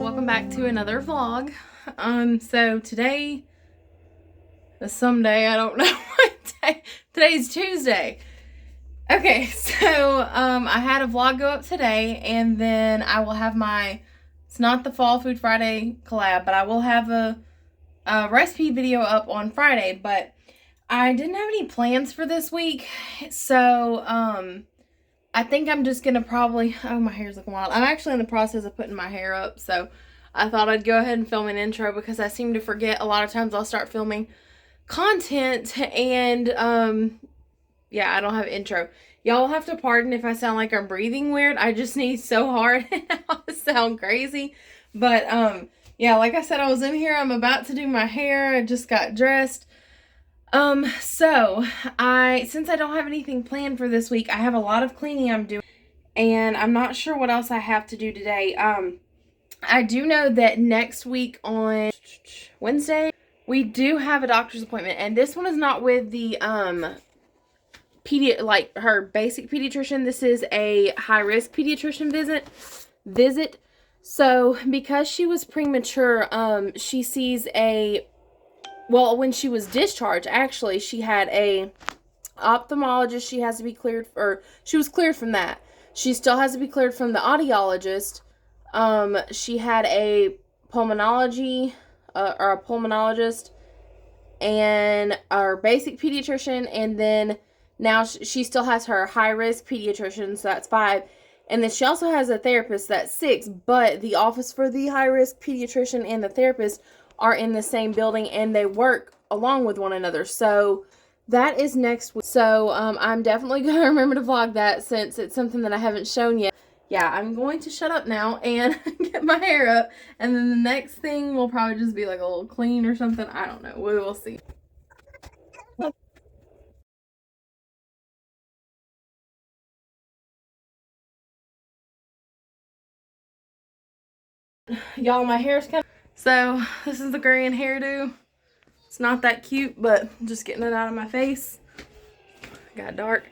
welcome back to another vlog. So today is someday, I don't know what day. Today's Tuesday. Okay, so I had a vlog go up today, and then I will have it's not the Fall Food Friday collab, but I will have a recipe video up on Friday, but I didn't have any plans for this week, so I think I'm just gonna probably, oh, my hair's looking wild. I'm actually in the process of putting my hair up, so I thought I'd go ahead and film an intro because I seem to forget a lot of times. I'll start filming content and yeah, I don't have intro. Y'all have to pardon if I sound like I'm breathing weird. I just sneeze so hard and I sound crazy. But yeah, like I said, I was in here. I'm about to do my hair. I just got dressed. So since I don't have anything planned for this week, I have a lot of cleaning I'm doing, and I'm not sure what else I have to do today. I do know that next week on Wednesday, we do have a doctor's appointment, and this one is not with the, her basic pediatrician. This is a high-risk pediatrician visit. So, because she was premature, she sees well, when she was discharged, actually, she had a ophthalmologist. She has to be cleared, or she was cleared from that. She still has to be cleared from the audiologist. She had a pulmonology, or a pulmonologist, and our basic pediatrician, and then now she still has her high-risk pediatrician, so that's 5. And then she also has a therapist, that's 6, but the office for the high-risk pediatrician and the therapist are in the same building, and they work along with one another. So that is next week. So I'm definitely going to remember to vlog that since it's something that I haven't shown yet. Yeah, I'm going to shut up now and get my hair up, and then the next thing will probably just be like a little clean or something. I don't know. We will see. Y'all, my hair's kind of... So, this is the Korean hairdo. It's not that cute, but I'm just getting it out of my face. Got dark.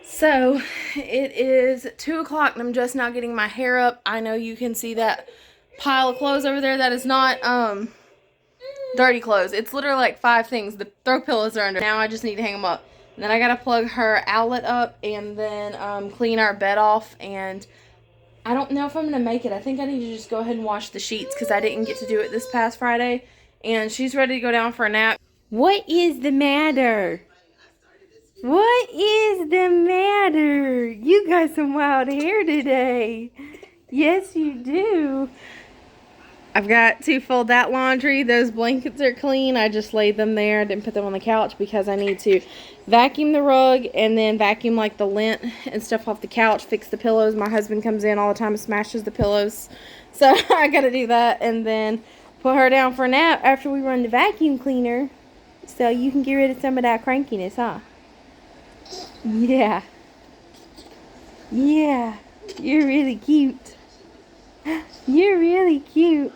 So, it is 2 o'clock and I'm just now getting my hair up. I know you can see that pile of clothes over there. That is not dirty clothes. It's literally like 5 things. The throw pillows are under. Now I just need to hang them up. And then I gotta plug her outlet up and then clean our bed off. And I don't know if I'm going to make it. I think I need to just go ahead and wash the sheets because I didn't get to do it this past Friday. And she's ready to go down for a nap. What is the matter? What is the matter? You got some wild hair today. Yes, you do. I've got to fold that laundry. Those blankets are clean. I just laid them there. I didn't put them on the couch because I need to vacuum the rug and then vacuum like the lint and stuff off the couch, fix the pillows. My husband comes in all the time and smashes the pillows. So I got to do that and then put her down for a nap after we run the vacuum cleaner so you can get rid of some of that crankiness, huh? Yeah. Yeah. You're really cute. You're really cute.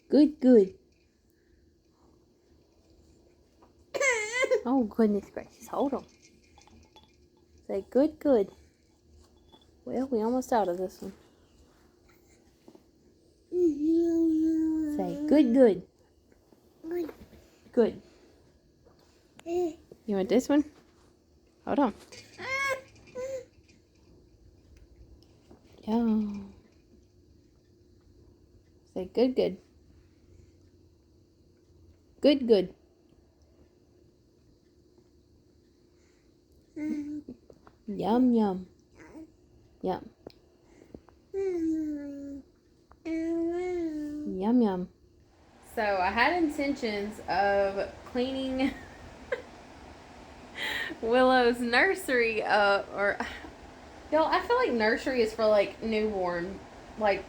Good, good. Oh, goodness gracious. Hold on. Say good, good. Well, we almost out of this one. Say good, good. Good. You want this one? Hold on. Yo. Say good, good. Good, good. Yum, yum. Yum. Yum, yum. So I had intentions of cleaning Willow's nursery up, or y'all, I feel like nursery is for like newborn. Like,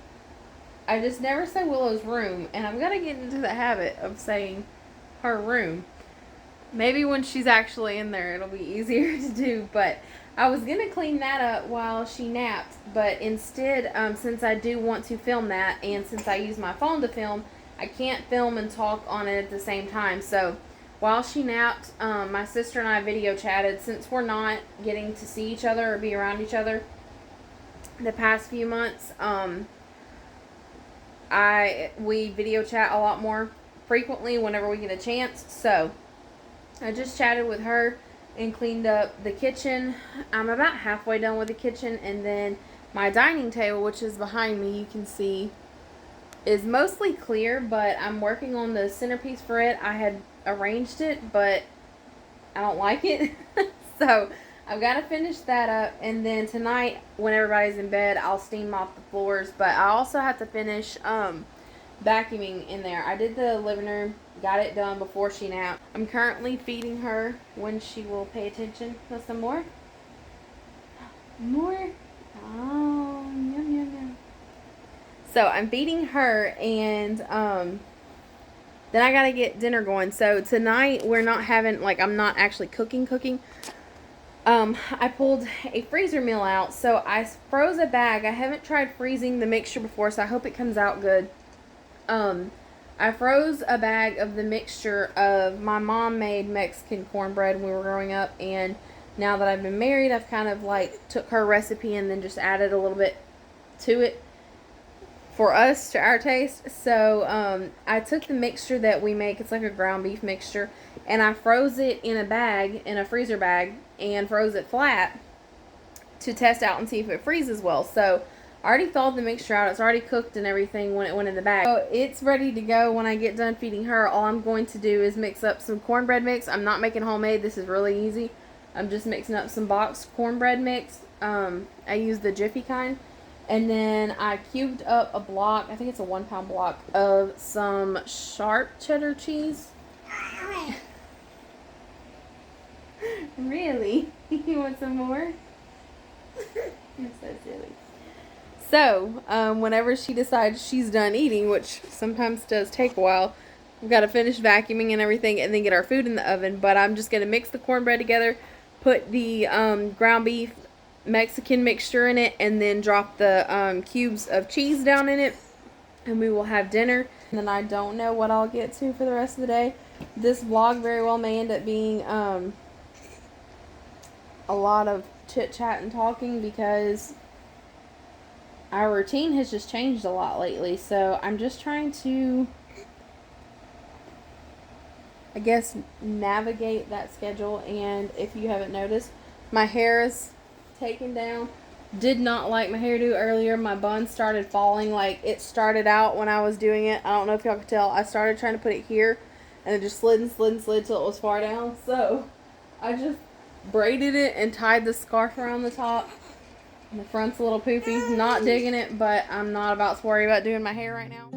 I just never say Willow's room, and I'm gonna get into the habit of saying her room. Maybe when she's actually in there it'll be easier to do, but I was gonna clean that up while she napped, but instead, since I do want to film that, and since I use my phone to film, I can't film and talk on it at the same time. So while she napped, my sister and I video chatted. Since we're not getting to see each other or be around each other, the past few months. We video chat a lot more frequently whenever we get a chance. So I just chatted with her and cleaned up the kitchen. I'm about halfway done with the kitchen, and then my dining table, which is behind me, you can see is mostly clear, but I'm working on the centerpiece for it. I had arranged it, but I don't like it. So I've got to finish that up, and then tonight when everybody's in bed, I'll steam mop the floors. But I also have to finish vacuuming in there. I did the living room, got it done before she napped. I'm currently feeding her when she will pay attention. Want some more? More? Oh, yum, yum, yum. So I'm feeding her, and then I gotta get dinner going. So tonight we're not having, like, I'm not actually cooking. I pulled a freezer meal out, so I froze a bag. I haven't tried freezing the mixture before, so I hope it comes out good. I froze a bag of the mixture of, my mom made Mexican cornbread when we were growing up, and now that I've been married, I've kind of like took her recipe and then just added a little bit to it for us, to our taste. So I took the mixture that we make, it's like a ground beef mixture, and I froze it in a bag, in a freezer bag, and froze it flat to test out and see if it freezes well. So I already thawed the mixture out. It's already cooked and everything when it went in the bag. So it's ready to go when I get done feeding her. All I'm going to do is mix up some cornbread mix. I'm not making homemade. This is really easy. I'm just mixing up some boxed cornbread mix. I use the Jiffy kind. And then I cubed up a block, I think it's a 1 pound block, of some sharp cheddar cheese. Really? You want some more? You're so silly. So, whenever she decides she's done eating, which sometimes does take a while, we've got to finish vacuuming and everything and then get our food in the oven. But I'm just going to mix the cornbread together, put the ground beef Mexican mixture in it, and then drop the cubes of cheese down in it, and we will have dinner. And then I don't know what I'll get to for the rest of the day. This vlog very well may end up being a lot of chit chat and talking, because our routine has just changed a lot lately. So I'm just trying to, I guess, navigate that schedule. And if you haven't noticed, my hair is taken down. Did not like my hairdo earlier. My bun started falling. Like, it started out when I was doing it, I don't know if y'all could tell, I started trying to put it here, and it just slid till it was far down. So I just braided it and tied the scarf around the top. The front's a little poofy. Not digging it, but I'm not about to worry about doing my hair right now.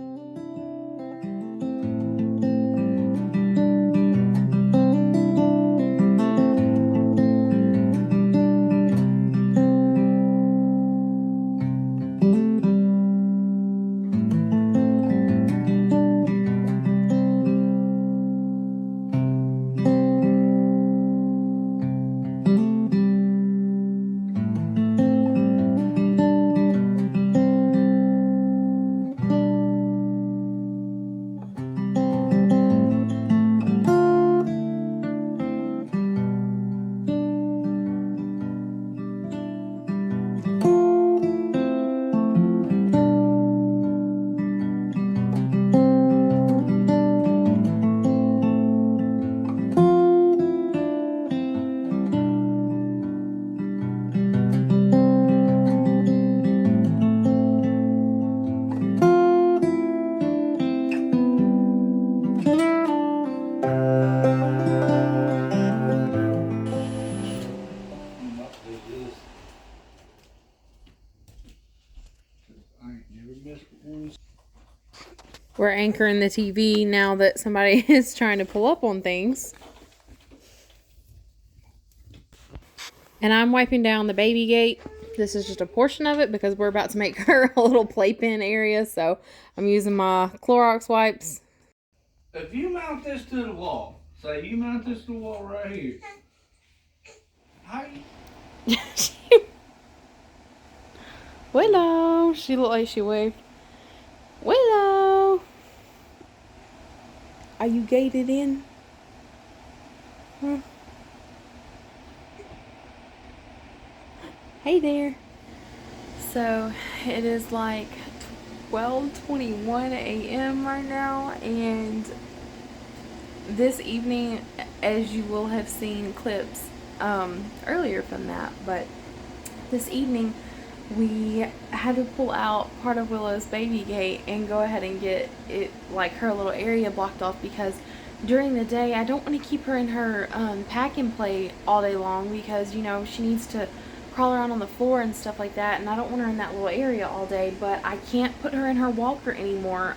We're anchoring the TV now that somebody is trying to pull up on things. And I'm wiping down the baby gate. This is just a portion of it because we're about to make her a little playpen area. So I'm using my Clorox wipes. If you mount this to the wall, say you mount this to the wall right here. How you... Willow. She looked like she waved. Willow. Are you gated in? Huh? Hey there. So it is like 12:21 a.m. right now, and this evening, as you will have seen clips earlier from that, but this evening we had to pull out part of Willow's baby gate and go ahead and get it, like her little area, blocked off, because during the day I don't want to keep her in her pack and play all day long, because you know she needs to crawl around on the floor and stuff like that, and I don't want her in that little area all day. But I can't put her in her walker anymore.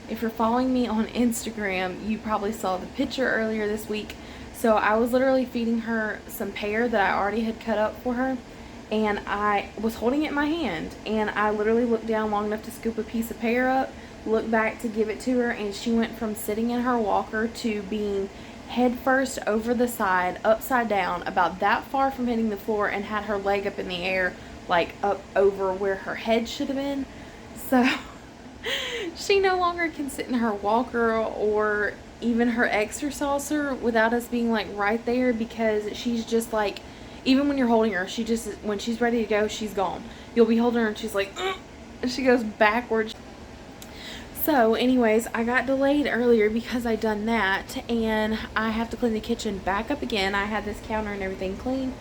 If you're following me on Instagram, you probably saw the picture earlier this week. So I was literally feeding her some pear that I already had cut up for her, and I was holding it in my hand, and I literally looked down long enough to scoop a piece of pear up, looked back to give it to her, and she went from sitting in her walker to being head first over the side, upside down, about that far from hitting the floor, and had her leg up in the air, like up over where her head should have been. So she no longer can sit in her walker or even her exerciser without us being like right there, because she's just like, even when you're holding her, she just, when she's ready to go, she's gone. You'll be holding her and she's like, ugh, and she goes backwards. So anyways, I got delayed earlier because I done that, and I have to clean the kitchen back up again. I had this counter and everything clean,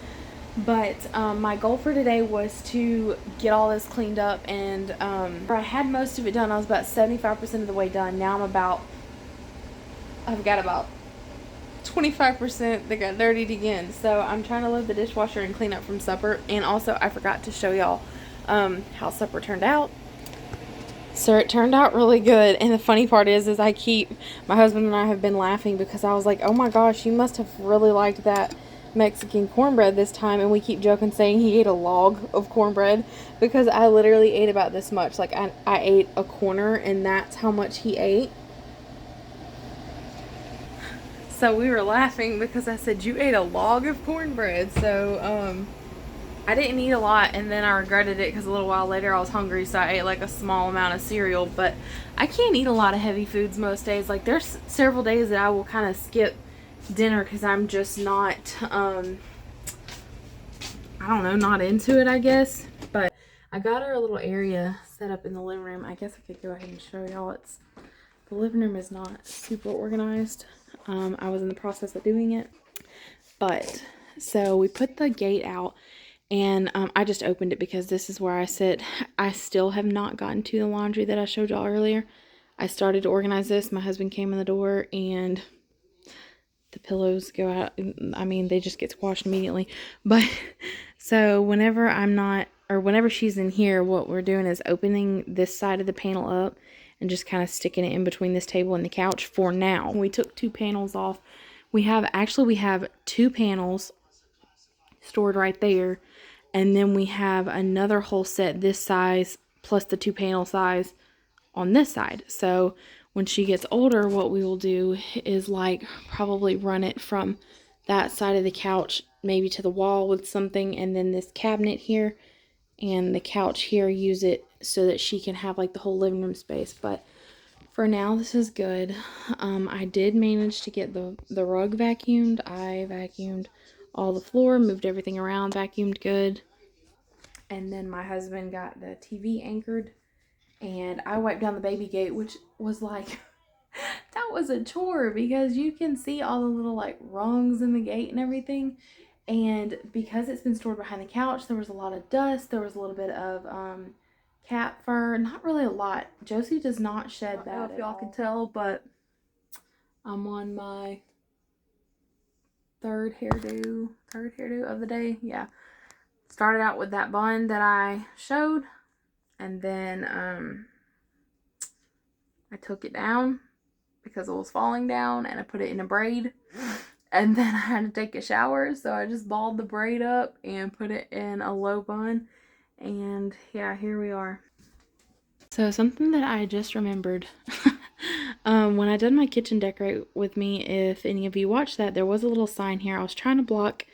but my goal for today was to get all this cleaned up, and I had most of it done. I was about 75% of the way done. Now I've got about 25% that got dirtied again. So I'm trying to load the dishwasher and clean up from supper. And also, I forgot to show y'all how supper turned out. So it turned out really good. And the funny part is my husband and I have been laughing, because I was like, oh my gosh, you must have really liked that Mexican cornbread this time. And we keep joking saying he ate a log of cornbread, because I literally ate about this much. Like I ate a corner, and that's how much he ate. So we were laughing because I said, you ate a log of cornbread. So I didn't eat a lot, and then I regretted it because a little while later I was hungry, so I ate like a small amount of cereal. But I can't eat a lot of heavy foods most days. Like there's several days that I will kind of skip dinner because I'm just not, I don't know, not into it, I guess. But I got her a little area set up in the living room. I guess I could go ahead and show y'all. The living room is not super organized. I was in the process of doing it. But so we put the gate out, and I just opened it because this is where I sit. I still have not gotten to the laundry that I showed y'all earlier. I started to organize this. My husband came in the door, and the pillows go out. I mean, they just get squashed immediately. But so whenever whenever she's in here, what we're doing is opening this side of the panel up and just kind of sticking it in between this table and the couch for now. We took 2 panels off. We have 2 panels stored right there, and then we have another whole set this size plus the 2 panel size on this side. So when she gets older, what we will do is like probably run it from that side of the couch maybe to the wall with something, and then this cabinet here and the couch here, use it so that she can have like the whole living room space. But for now, this is good. I did manage to get the rug vacuumed. I vacuumed all the floor, moved everything around, vacuumed good. And then my husband got the TV anchored, and I wiped down the baby gate, which was like, that was a chore, because you can see all the little like rungs in the gate and everything. And because it's been stored behind the couch, there was a lot of dust. There was a little bit of cat fur. Not really a lot. Josie does not shed that. I don't know if y'all can tell, but I'm on my third hairdo of the day. Yeah. Started out with that bun that I showed, and then I took it down because it was falling down, and I put it in a braid. And then I had to take a shower, so I just balled the braid up and put it in a low bun. And yeah, here we are. So something that I just remembered, when I did my kitchen decorate with me, if any of you watched that, there was a little sign here. I was trying to block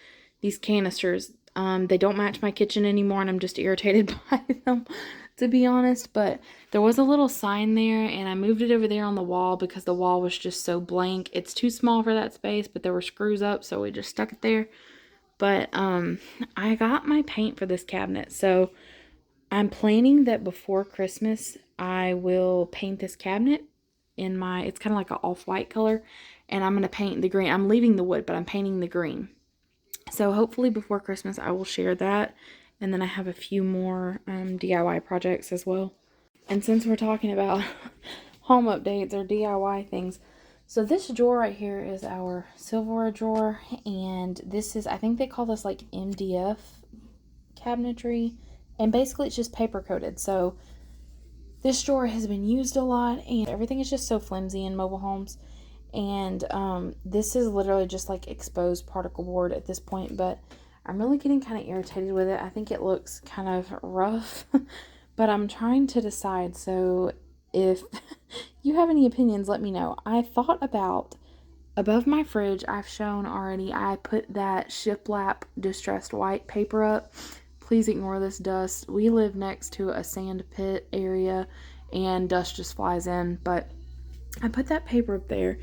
these canisters. They don't match my kitchen anymore, and I'm just irritated by them, to be honest. But there was a little sign there, and I moved it over there on the wall because the wall was just so blank. It's too small for that space, but there were screws up, so we just stuck it there. But I got my paint for this cabinet. So I'm planning that before Christmas, I will paint this cabinet in my, it's kind of like an off-white color, and I'm going to paint the green. I'm leaving the wood, but I'm painting the green. So hopefully before Christmas, I will share that. And then I have a few more DIY projects as well. And since we're talking about home updates or DIY things, so this drawer right here is our silverware drawer. And this is, I think they call this like MDF cabinetry. And basically it's just paper coated. So this drawer has been used a lot, and everything is just so flimsy in mobile homes. And this is literally just like exposed particle board at this point, but I'm really getting kind of irritated with it. I think it looks kind of rough, but I'm trying to decide. So if you have any opinions, let me know. I thought about above my fridge, I've shown already, I put that shiplap distressed white paper up. Please ignore this dust. We live next to a sand pit area and dust just flies in, but I put that paper up there,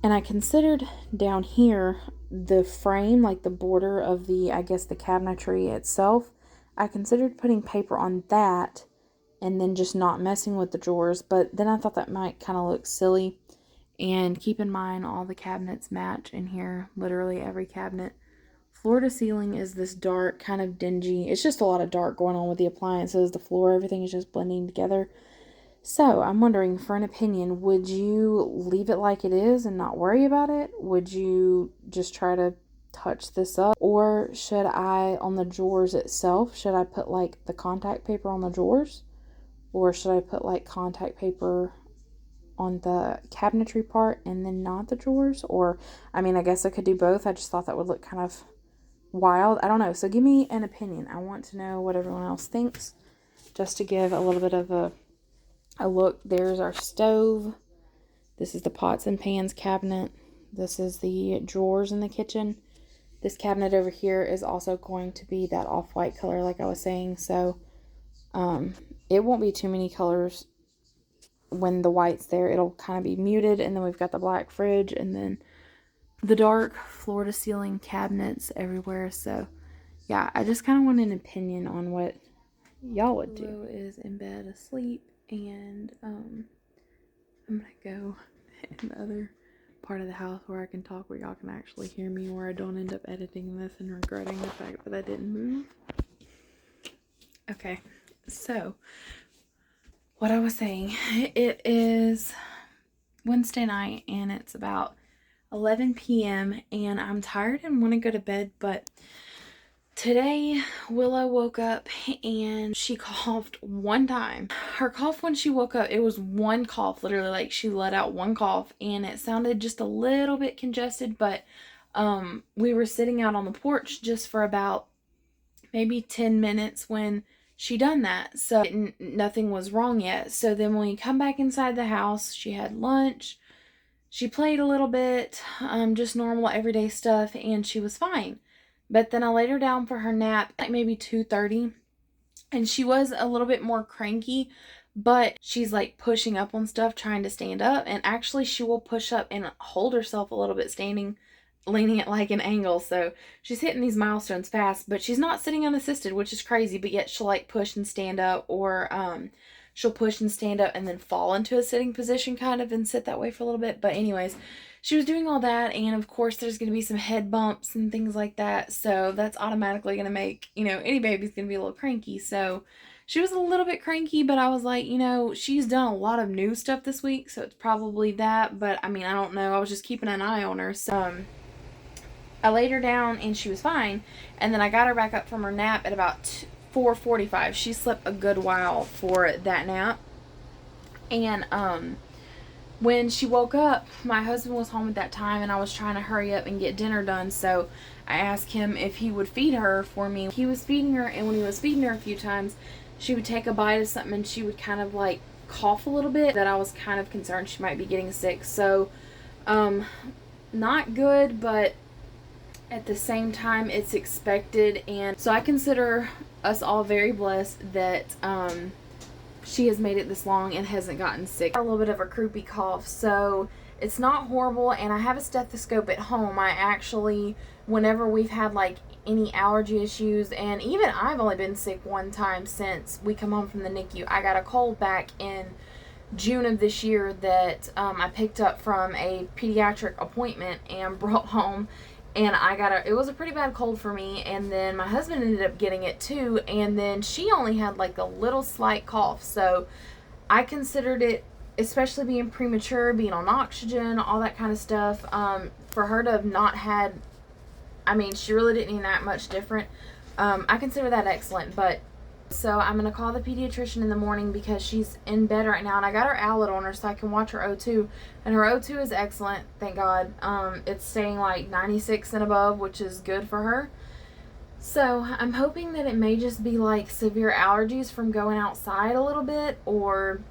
and I considered down here the frame, like the border of the, I guess the cabinetry itself. I considered putting paper on that and then just not messing with the drawers, but then I thought that might kind of look silly. And keep in mind, all the cabinets match in here, literally every cabinet. Floor to ceiling is this dark, kind of dingy. It's just a lot of dark going on with the appliances, the floor, everything is just blending together. So I'm wondering, for an opinion, would you leave it like it is and not worry about it? Would you just try to touch this up? Or should I, on the drawers itself, should I put like the contact paper on the drawers? Or should I put like contact paper on the cabinetry part and then not the drawers? Or, I mean, I guess I could do both. I just thought that would look kind of wild. I don't know. So give me an opinion. I want to know what everyone else thinks, just to give a little bit of a look. There's our stove. This is the pots and pans cabinet. This is the drawers in the kitchen. This cabinet over here is also going to be that off-white color like I was saying. So it won't be too many colors when the white's there. It'll kind of be muted. And then we've got the black fridge and then the dark floor to ceiling cabinets everywhere. So yeah, I just kind of want an opinion on what y'all would do. Lou is in bed asleep, and I'm gonna go in the other part of the house where I can talk, where y'all can actually hear me, where I don't end up editing this and regretting the fact that I didn't move. Okay, so what I was saying, it is Wednesday night and it's about 11 p.m. and I'm tired and want to go to bed, but today Willow woke up and she coughed one time. Her cough when she woke up, it was one cough, literally, like she let out one cough and it sounded just a little bit congested, but we were sitting out on the porch just for about maybe 10 minutes when she done that, so nothing was wrong yet. So then when we come back inside the house, she had lunch, she played a little bit, just normal everyday stuff, and she was fine. But then I laid her down for her nap, like maybe 2:30, and she was a little bit more cranky, but she's like pushing up on stuff, trying to stand up, and actually she will push up and hold herself a little bit standing, leaning at like an angle. So she's hitting these milestones fast, but she's not sitting unassisted, which is crazy, but yet she'll like push and stand up, or she'll push and stand up and then fall into a sitting position kind of and sit that way for a little bit. But anyways, she was doing all that, and of course there's going to be some head bumps and things like that, so that's automatically going to make, you know, any baby's going to be a little cranky. So she was a little bit cranky, but I was like, you know, she's done a lot of new stuff this week, so it's probably that. But I mean, I don't know, I was just keeping an eye on her. So I laid her down and she was fine, and then I got her back up from her nap at about 4:45. She slept a good while for that nap. And when she woke up, my husband was home at that time and I was trying to hurry up and get dinner done, so I asked him if he would feed her for me. He was feeding her, and when he was feeding her a few times, she would take a bite of something and she would kind of like cough a little bit, that I was kind of concerned she might be getting sick. So not good, but at the same time it's expected. And so I consider us all very blessed that she has made it this long and hasn't gotten sick. A little bit of a croupy cough, so it's not horrible, and I have a stethoscope at home. I actually, whenever we've had like any allergy issues. And even I've only been sick one time since we come home from the NICU. I got a cold back in June of this year that I picked up from a pediatric appointment and brought home, and it was a pretty bad cold for me, and then my husband ended up getting it too, and then she only had like a little slight cough. So I considered it, especially being premature, being on oxygen, all that kind of stuff, for her to have not had, I mean, she really didn't even act much different. I consider that excellent. But so I'm going to call the pediatrician in the morning because she's in bed right now, and I got her owlet on her so I can watch her O2, and her O2 is excellent, thank God. It's staying like 96 and above, which is good for her. So I'm hoping that it may just be like severe allergies from going outside a little bit, or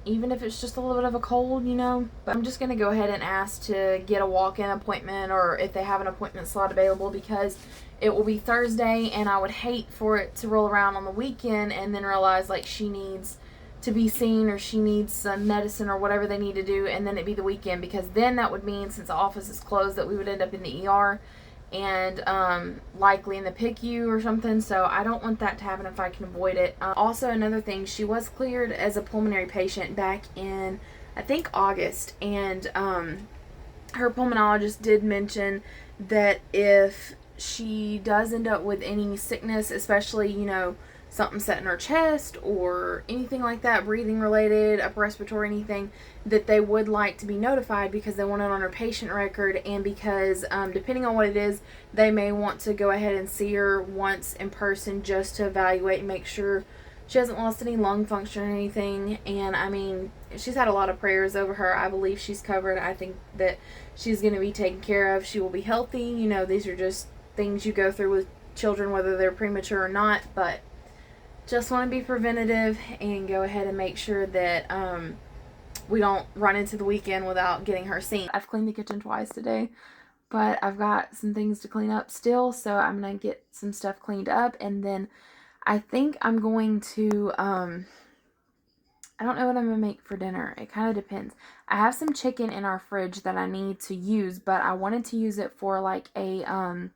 even if it's just a little bit of a cold, you know. But I'm just going to go ahead and ask to get a walk-in appointment, or if they have an appointment slot available, because it will be Thursday, and I would hate for it to roll around on the weekend and then realize like she needs to be seen, or she needs some medicine or whatever they need to do, and then it be the weekend, because then that would mean, since the office is closed, that we would end up in the ER and likely in the PICU or something. So I don't want that to happen if I can avoid it. Also, another thing, she was cleared as a pulmonary patient back in, I think, August, and her pulmonologist did mention that if she does end up with any sickness, especially, you know, something set in her chest or anything like that, breathing related, upper respiratory, anything, that they would like to be notified, because they want it on her patient record, and because depending on what it is, they may want to go ahead and see her once in person just to evaluate and make sure she hasn't lost any lung function or anything. And I mean, she's had a lot of prayers over her. I believe she's covered. I think that she's going to be taken care of. She will be healthy. You know, these are just things you go through with children, whether they're premature or not, but just want to be preventative and go ahead and make sure that we don't run into the weekend without getting her seen. I've cleaned the kitchen twice today, but I've got some things to clean up still, so I'm going to get some stuff cleaned up, and then I think I'm going to, I don't know what I'm going to make for dinner. It kind of depends. I have some chicken in our fridge that I need to use, but I wanted to use it for like a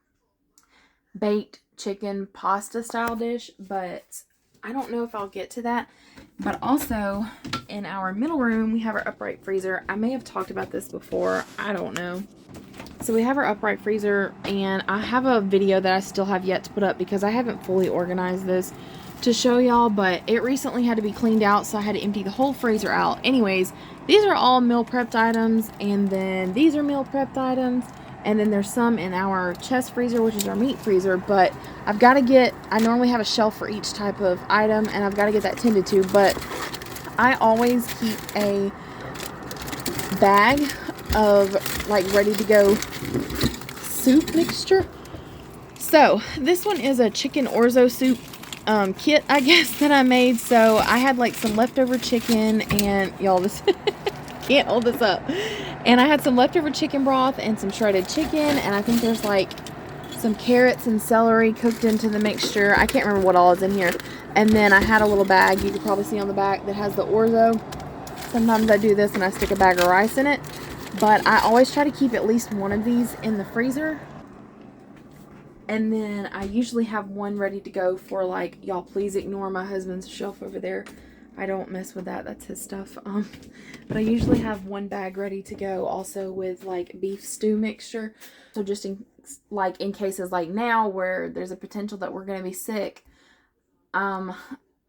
baked chicken pasta style dish, but I don't know if I'll get to that. But also, in our middle room, we have our upright freezer. I may have talked about this before. I don't know. So we have our upright freezer, and I have a video that I still have yet to put up because I haven't fully organized this to show y'all, but it recently had to be cleaned out, so I had to empty the whole freezer out. Anyways, these are all meal prepped items, and then these are meal prepped items. And then there's some in our chest freezer, which is our meat freezer. But I've got to get, I normally have a shelf for each type of item, and I've got to get that tended to. But I always keep a bag of like ready to go soup mixture. So this one is a chicken orzo soup kit, I guess, that I made. So I had like some leftover chicken, and y'all, this can't hold this up. And I had some leftover chicken broth and some shredded chicken, and I think there's like some carrots and celery cooked into the mixture. I can't remember what all is in here. And then I had a little bag, you can probably see on the back, that has the orzo. Sometimes I do this and I stick a bag of rice in it, but I always try to keep at least one of these in the freezer. And then I usually have one ready to go for, like, y'all please ignore my husband's shelf over there. I don't mess with that. That's his stuff. But I usually have one bag ready to go also with like beef stew mixture. So just in cases like now where there's a potential that we're going to be sick,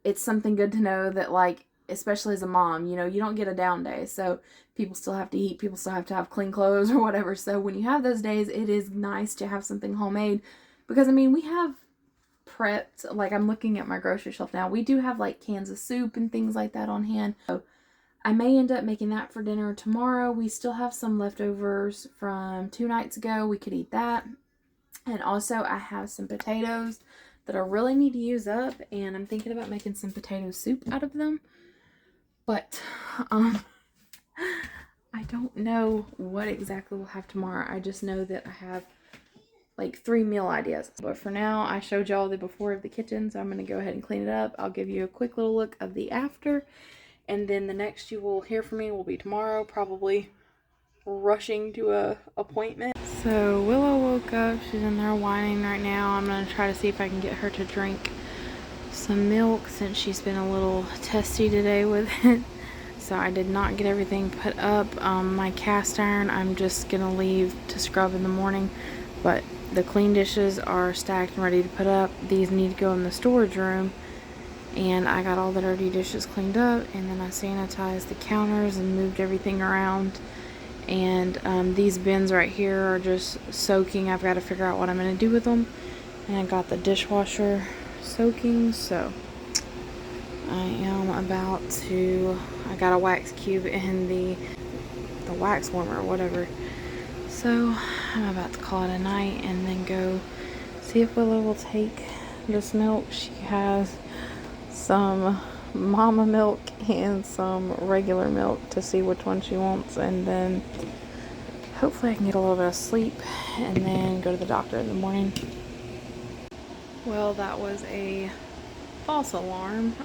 it's something good to know that, like, especially as a mom, you know, you don't get a down day. So people still have to eat. People still have to have clean clothes or whatever. So when you have those days, it is nice to have something homemade, because I mean, we have prepped, like, I'm looking at my grocery shelf now, we do have like cans of soup and things like that on hand. So I may end up making that for dinner tomorrow. We still have some leftovers from 2 nights ago. We could eat that. And also I have some potatoes that I really need to use up, and I'm thinking about making some potato soup out of them. But I don't know what exactly we'll have tomorrow. I just know that I have like 3 meal ideas. But for now, I showed y'all the before of the kitchen, so I'm going to go ahead and clean it up. I'll give you a quick little look of the after, and then the next you will hear from me will be tomorrow, probably rushing to a appointment. So Willow woke up. She's in there whining right now. I'm going to try to see if I can get her to drink some milk since she's been a little testy today with it. So I did not get everything put up. My cast iron I'm just going to leave to scrub in the morning. But the clean dishes are stacked and ready to put up. These need to go in the storage room. And I got all the dirty dishes cleaned up. And then I sanitized the counters and moved everything around. And these bins right here are just soaking. I've got to figure out what I'm going to do with them. And I got the dishwasher soaking, so I am about to, I got a wax cube in the wax warmer or whatever. So I'm about to call it a night and then go see if Willow will take this milk. She has some mama milk and some regular milk to see which one she wants, and then hopefully I can get a little bit of sleep and then go to the doctor in the morning. Well, that was a false alarm.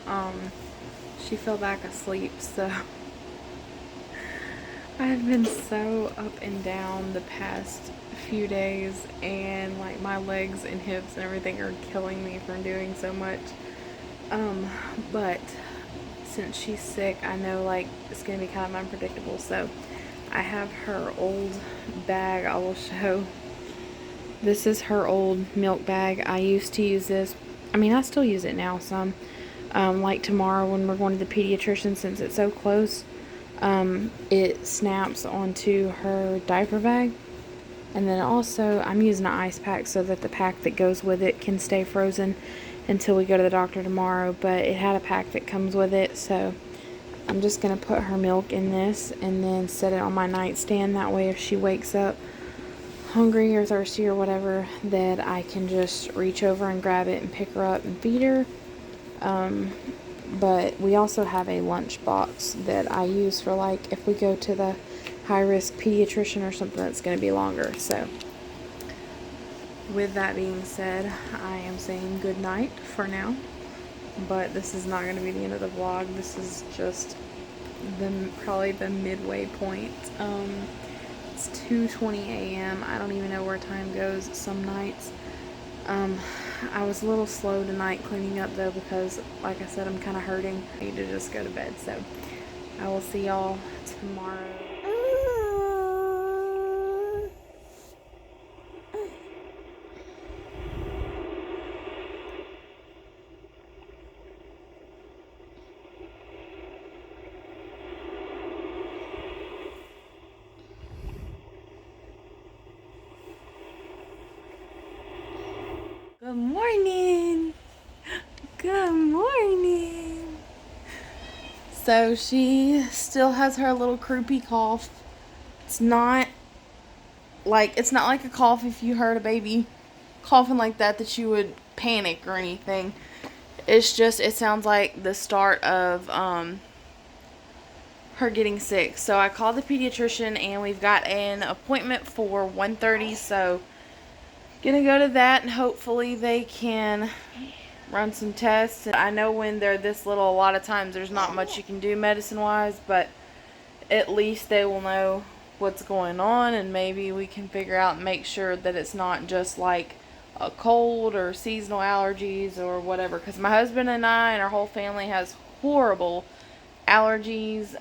She fell back asleep, so I've been so up and down the past few days, and like my legs and hips and everything are killing me from doing so much. But since she's sick, I know like it's gonna be kind of unpredictable, so I have her old bag. I will show. This is her old milk bag. I used to use this. I mean, I still use it now some. Like tomorrow when we're going to the pediatrician, since it's so close, it snaps onto her diaper bag. And then also, I'm using an ice pack so that the pack that goes with it can stay frozen until we go to the doctor tomorrow. But it had a pack that comes with it, so I'm just going to put her milk in this and then set it on my nightstand. That way if she wakes up hungry or thirsty or whatever, that I can just reach over and grab it and pick her up and feed her. But we also have a lunch box that I use for like if we go to the high-risk pediatrician or something that's going to be longer. So with that being said, I am saying good night for now, but this is not going to be the end of the vlog. This is just probably the midway point. It's 2:20 a.m. I don't even know where time goes some nights. I was a little slow tonight cleaning up though, because like I said, I'm kind of hurting. I need to just go to bed, so I will see y'all tomorrow. Good morning. Good morning. So she still has her little croupy cough. It's not like a cough if you heard a baby coughing like that you would panic or anything. It's just, it sounds like the start of her getting sick. So I called the pediatrician and we've got an appointment for 1:30, so gonna go to that and hopefully they can run some tests. I know when they're this little, a lot of times there's not much you can do medicine wise, but at least they will know what's going on, and maybe we can figure out and make sure that it's not just like a cold or seasonal allergies or whatever, because my husband and I and our whole family has horrible allergies,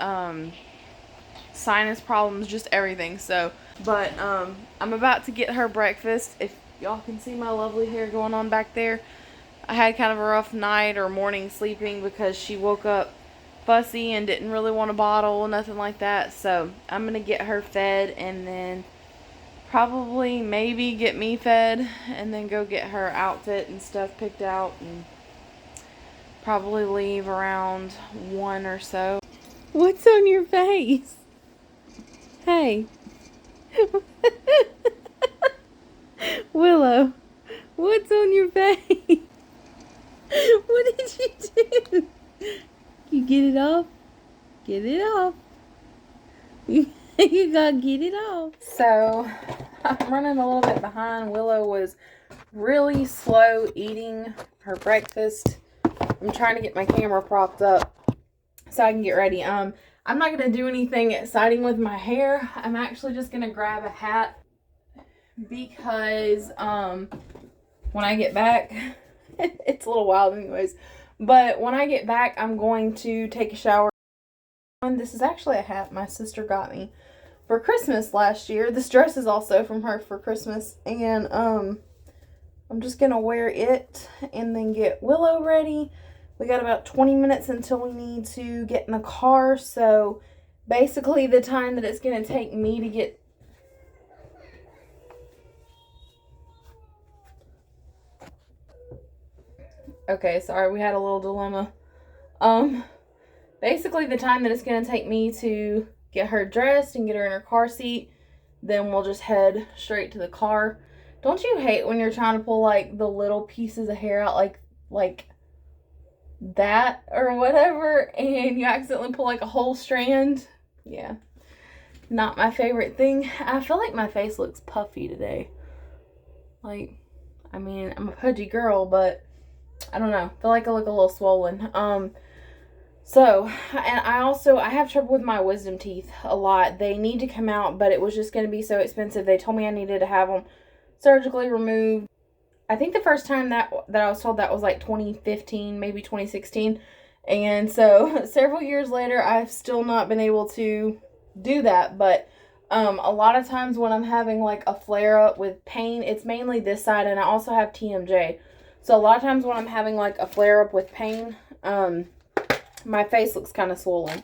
sinus problems, just everything. So but I'm about to get her breakfast. If y'all can see my lovely hair going on back there, I had kind of a rough night or morning sleeping because she woke up fussy and didn't really want a bottle, nothing like that. So I'm gonna get her fed and then probably maybe get me fed and then go get her outfit and stuff picked out and probably leave around 1 or so. What's on your face? Hey. Willow, what's on your face? What did you do? You get it off? Get it off. You gotta get it off. So, I'm running a little bit behind. Willow was really slow eating her breakfast. I'm trying to get my camera propped up so I can get ready. I'm not going to do anything exciting with my hair. I'm actually just going to grab a hat because when I get back, it's a little wild anyways, but when I get back, I'm going to take a shower. And this is actually a hat my sister got me for Christmas last year. This dress is also from her for Christmas, and I'm just gonna wear it and then get Willow ready. We got about 20 minutes until we need to get in the car, so basically the time that it's gonna take me to get okay, sorry, we had a little dilemma. Basically the time that it's gonna take me to get her dressed and get her in her car seat, then we'll just head straight to the car. Don't you hate when you're trying to pull like the little pieces of hair out like that or whatever, and you accidentally pull like a whole strand? Yeah, not my favorite thing. I feel like my face looks puffy today. Like, I mean, I'm a pudgy girl, but I don't know. I feel like I look a little swollen. So, and I have trouble with my wisdom teeth a lot. They need to come out, but it was just going to be so expensive. They told me I needed to have them surgically removed. I think the first time that I was told that was like 2015, maybe 2016. And so several years later, I've still not been able to do that. But a lot of times when I'm having like a flare up with pain, it's mainly this side, and I also have TMJ. So a lot of times when I'm having like a flare up with pain, my face looks kind of swollen.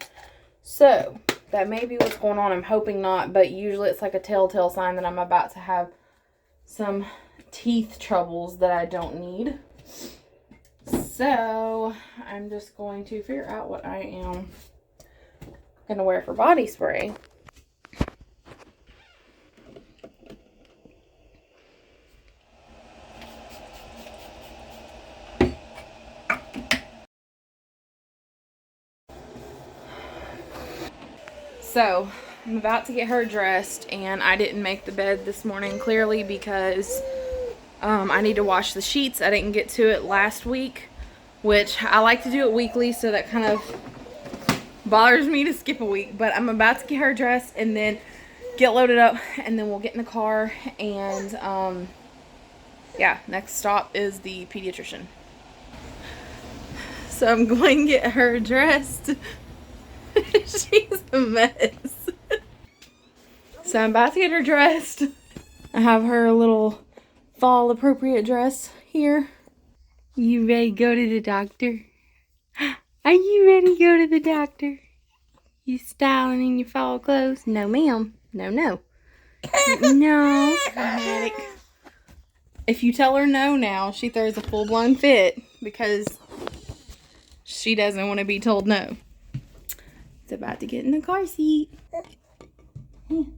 So that may be what's going on. I'm hoping not, but usually it's like a telltale sign that I'm about to have some teeth troubles that I don't need. So I'm just going to figure out what I am going to wear for body spray. So, I'm about to get her dressed, and I didn't make the bed this morning, clearly because I need to wash the sheets. I didn't get to it last week, which I like to do it weekly, so that kind of bothers me to skip a week. But I'm about to get her dressed and then get loaded up, and then we'll get in the car, and yeah, next stop is the pediatrician. So I'm going to get her dressed. She's a mess. So I'm about to get her dressed. I have her little fall appropriate dress here. You ready to go to the doctor? Are you ready to go to the doctor? You styling in your fall clothes? No, ma'am. No, no. No. Dramatic. If you tell her no now, she throws a full-blown fit because she doesn't want to be told no. It's about to get in the car seat. You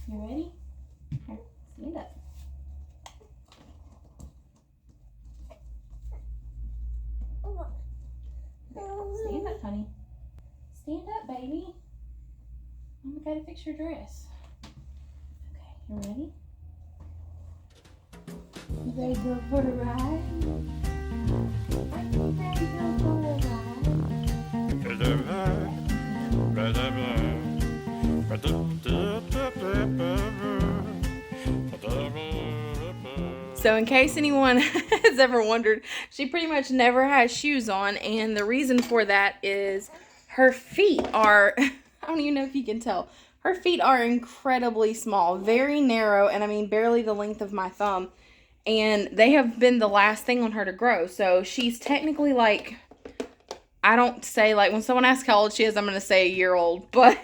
ready? Here, stand up. Stand up, honey. Stand up, baby. Oh, I gotta fix your dress. Okay, you ready? You ready to go for a ride? Are you ready to go for a ride? So in case anyone has ever wondered, she pretty much never has shoes on, and the reason for that is her feet are, I don't even know if you can tell, her feet are incredibly small, very narrow, and I mean barely the length of my thumb, and they have been the last thing on her to grow. So she's technically like, I don't say, like, when someone asks how old she is, I'm going to say a year old, but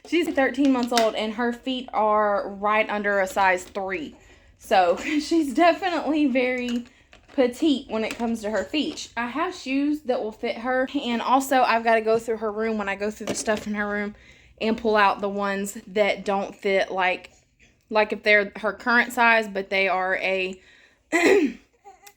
she's 13 months old, and her feet are right under a size 3. So she's definitely very petite when it comes to her feet. I have shoes that will fit her, and also I've got to go through her room when I go through the stuff in her room and pull out the ones that don't fit, like if they're her current size, but they are a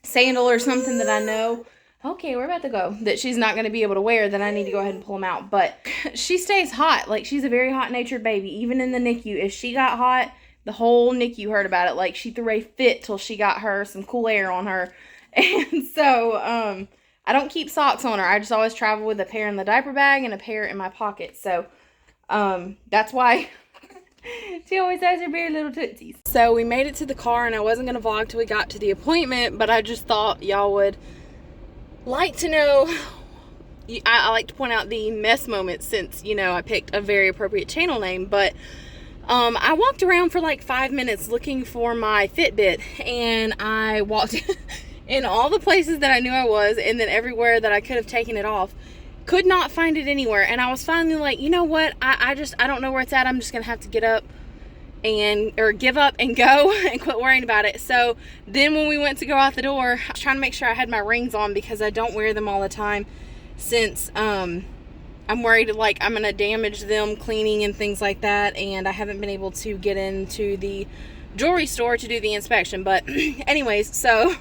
sandal or something that I know, okay, we're about to go, that she's not going to be able to wear, then I need to go ahead and pull them out. But she stays hot. Like, she's a very hot-natured baby. Even in the NICU, if she got hot, the whole NICU heard about it. Like, she threw a fit till she got her some cool air on her. And so, I don't keep socks on her. I just always travel with a pair in the diaper bag and a pair in my pocket. So, that's why She always has her bare little tootsies. So we made it to the car, and I wasn't going to vlog till we got to the appointment, but I just thought y'all would like to know. I like to point out the mess moments since, you know, I picked a very appropriate channel name, but I walked around for like 5 minutes looking for my Fitbit, and I walked in all the places that I knew I was, and then everywhere that I could have taken it off. Could not find it anywhere, and I was finally like, you know what, I don't know where it's at. I'm just gonna have to give up and go and quit worrying about it. So then when we went to go out the door, I was trying to make sure I had my rings on because I don't wear them all the time, since I'm worried like I'm gonna damage them cleaning and things like that, and I haven't been able to get into the jewelry store to do the inspection. But anyways, so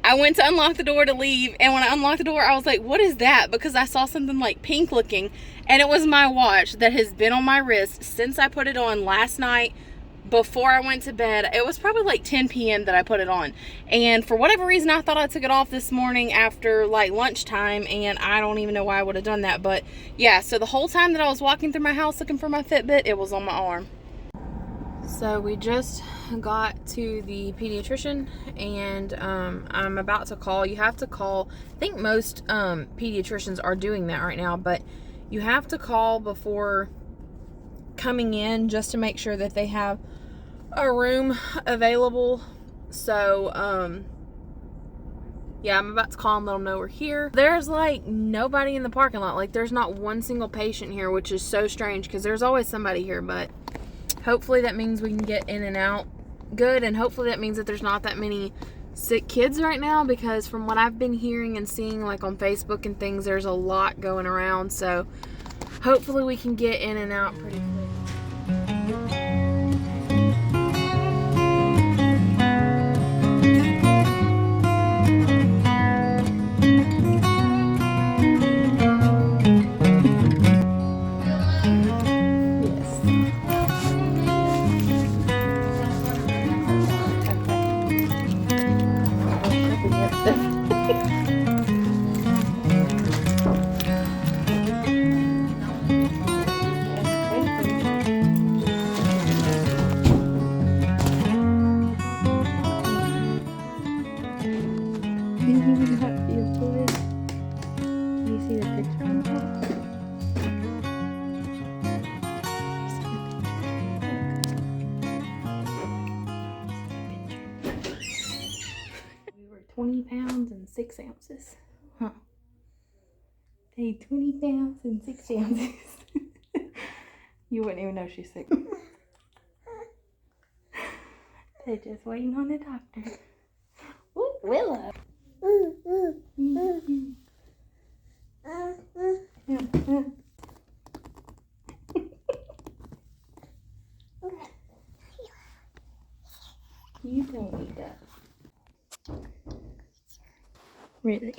I went to unlock the door to leave, and when I unlocked the door, I was like, what is that? Because I saw something like pink looking, and it was my watch that has been on my wrist since I put it on last night before I went to bed. It was probably like 10 p.m. that I put it on, and for whatever reason I thought I took it off this morning after like lunchtime, and I don't even know why I would have done that. But yeah, so the whole time that I was walking through my house looking for my Fitbit, it was on my arm. So we just got to the pediatrician, and I'm about to call. You have to call. I think most pediatricians are doing that right now, but you have to call before coming in just to make sure that they have a room available. So yeah, I'm about to call and let them know we're here. There's like nobody in the parking lot. Like there's not one single patient here, which is so strange because there's always somebody here. But hopefully that means we can get in and out good, and hopefully that means that there's not that many sick kids right now, because from what I've been hearing and seeing like on Facebook and things, there's a lot going around. So hopefully we can get in and out pretty quick. We were 20 pounds and 6 ounces. Huh. Hey, 20 pounds and 6 ounces. You wouldn't even know she's sick. They're just waiting on the doctor. Ooh, Willow. You don't need that. Really?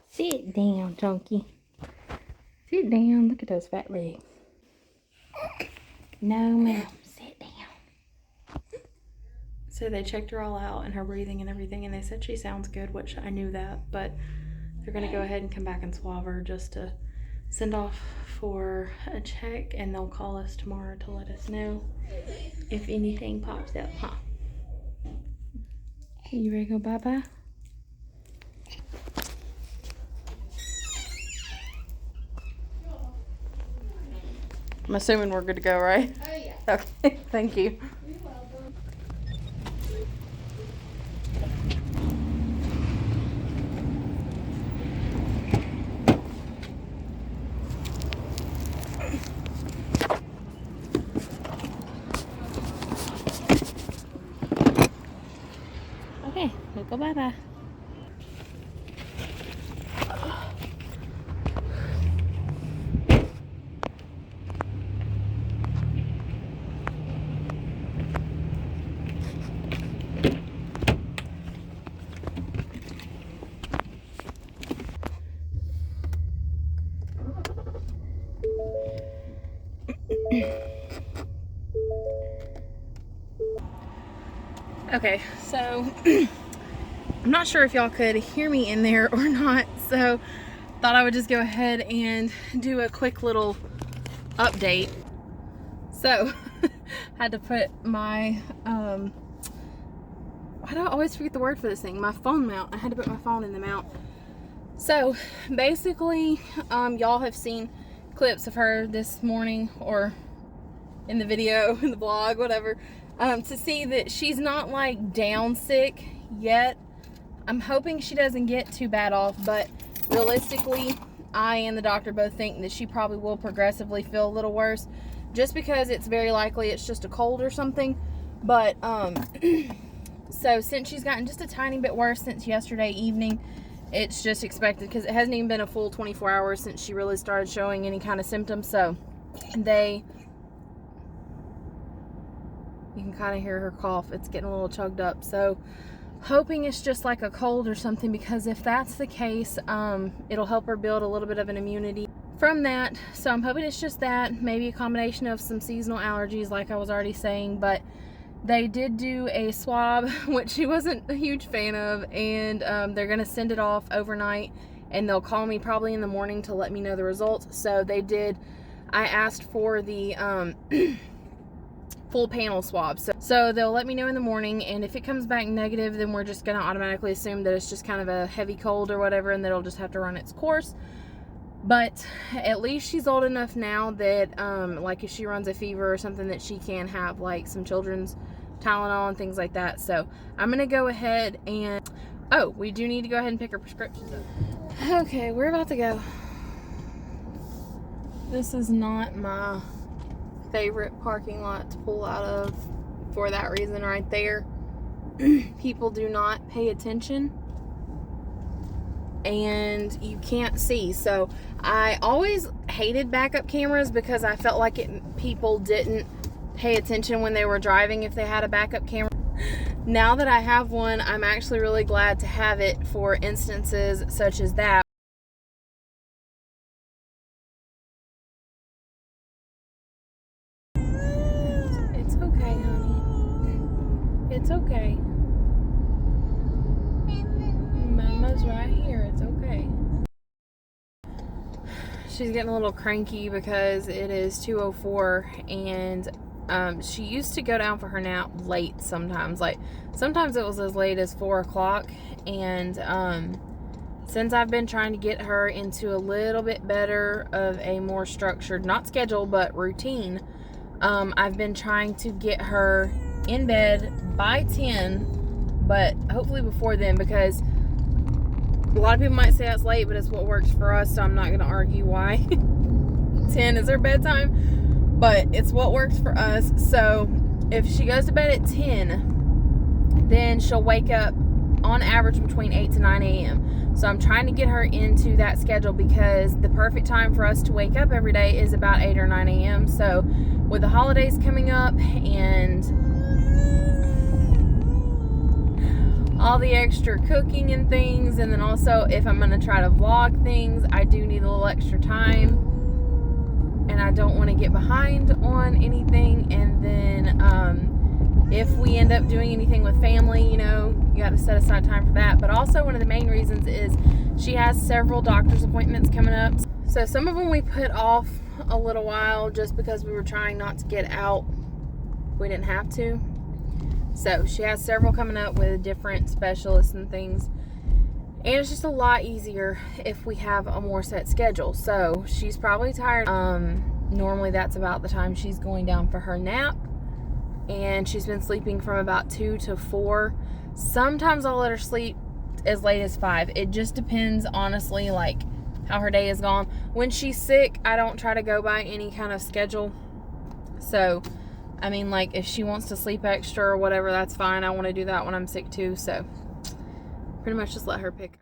Sit down, Chunky. Sit down. Look at those fat legs. No, ma'am. Sit down. So they checked her all out and her breathing and everything, and they said she sounds good, which I knew that, but they're going to go ahead and come back and swab her just to send off for a check, and they'll call us tomorrow to let us know if anything pops up, huh? You ready to go bye-bye? I'm assuming we're good to go, right? Oh, yeah. Okay, thank you. You're welcome. Okay, we'll go bye-bye. Okay, so I'm not sure if y'all could hear me in there or not, so thought I would just go ahead and do a quick little update. So had to put my why do I always forget the word for this thing? My phone mount. I had to put my phone in the mount. So basically, y'all have seen clips of her this morning or in the video, in the blog, whatever, to see that she's not like down sick yet. I'm hoping she doesn't get too bad off, but realistically, I and the doctor both think that she probably will progressively feel a little worse, just because it's very likely it's just a cold or something. But so since she's gotten just a tiny bit worse since yesterday evening, it's just expected, because it hasn't even been a full 24 hours since she really started showing any kind of symptoms. So you can kind of hear her cough. It's getting a little chugged up. So hoping it's just like a cold or something, because if that's the case, it'll help her build a little bit of an immunity from that. So I'm hoping it's just that, maybe a combination of some seasonal allergies like I was already saying. But they did do a swab, which she wasn't a huge fan of, and they're gonna send it off overnight, and they'll call me probably in the morning to let me know the results. So they did. I asked for the full panel swab, so they'll let me know in the morning, and if it comes back negative, then we're just gonna automatically assume that it's just kind of a heavy cold or whatever, and that it'll just have to run its course. But at least she's old enough now that like if she runs a fever or something, that she can have like some children's Tylenol and things like that. So I'm gonna go ahead and we do need to go ahead and pick her prescriptions up. Okay, we're about to go. This is not my favorite parking lot to pull out of for that reason right there. People do not pay attention, and you can't see. So I always hated backup cameras because I felt like people didn't pay attention when they were driving if they had a backup camera. Now that I have one, I'm actually really glad to have it for instances such as that. It's okay, honey. It's okay. Mama's right here. It's okay. She's getting a little cranky because it is 2:04, and she used to go down for her nap late sometimes. Like sometimes it was as late as 4 o'clock, and since I've been trying to get her into a little bit better of a more structured, not schedule, but routine, I've been trying to get her in bed by 10, but hopefully before then, because a lot of people might say that's late, but it's what works for us, so I'm not going to argue why 10 is her bedtime. But it's what works for us. So if she goes to bed at 10, then she'll wake up on average between 8 to 9 a.m. So I'm trying to get her into that schedule, because the perfect time for us to wake up every day is about 8 or 9 a.m. So with the holidays coming up and all the extra cooking and things, and then also if I'm going to try to vlog things, I do need a little extra time. And I don't want to get behind on anything. And then if we end up doing anything with family, you know, you got to set aside time for that. But also one of the main reasons is she has several doctor's appointments coming up. So some of them we put off a little while just because we were trying not to get out. We didn't have to. So she has several coming up with different specialists and things. And it's just a lot easier if we have a more set schedule. So she's probably tired. Normally that's about the time she's going down for her nap. And she's been sleeping from about 2 to 4. Sometimes I'll let her sleep as late as 5. It just depends, honestly, like how her day is gone. When she's sick, I don't try to go by any kind of schedule. So, I mean, like if she wants to sleep extra or whatever, that's fine. I want to do that when I'm sick too. So pretty much just let her pick.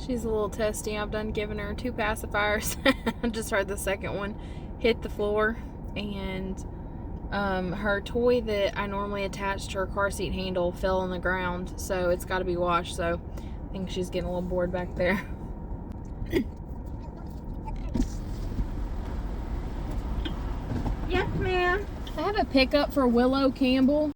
She's a little testy. I've done giving her 2 pacifiers. I just heard the second one hit the floor, and her toy that I normally attach to her car seat handle fell on the ground, so it's got to be washed. So I think she's getting a little bored back there. ma'am. I have a pickup for Willow Campbell.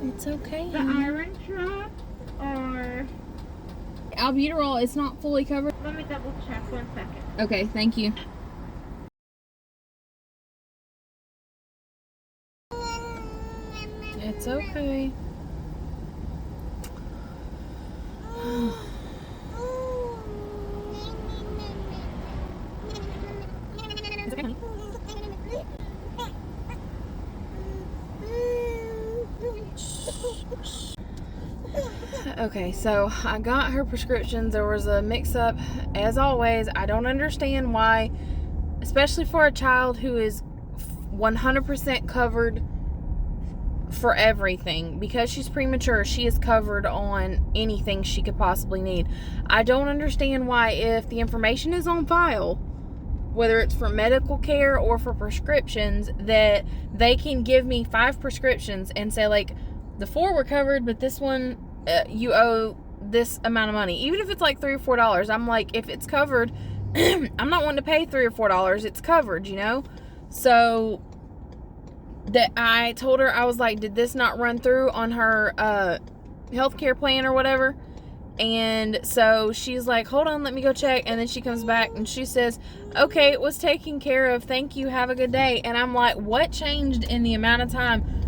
It's okay. The iron shot or Albuterol, it's not fully covered. let me double check 1 second. Okay, thank you. It's okay. Okay, so I got her prescriptions. There was a mix-up, as always. I don't understand why, especially for a child who is 100% covered for everything. Because she's premature, she is covered on anything she could possibly need. I don't understand why, if the information is on file, whether it's for medical care or for prescriptions, that they can give me 5 prescriptions and say, like, the 4 were covered, but this one, you owe this amount of money. Even if it's like $3 or $4, I'm like, if it's covered, I'm not wanting to pay $3 or $4. It's covered, you know? So that I told her, I was like, did this not run through on her healthcare plan or whatever? And so she's like, hold on, let me go check. And then she comes back and she says, okay, it was taken care of, thank you, have a good day. And I'm like, what changed in the amount of time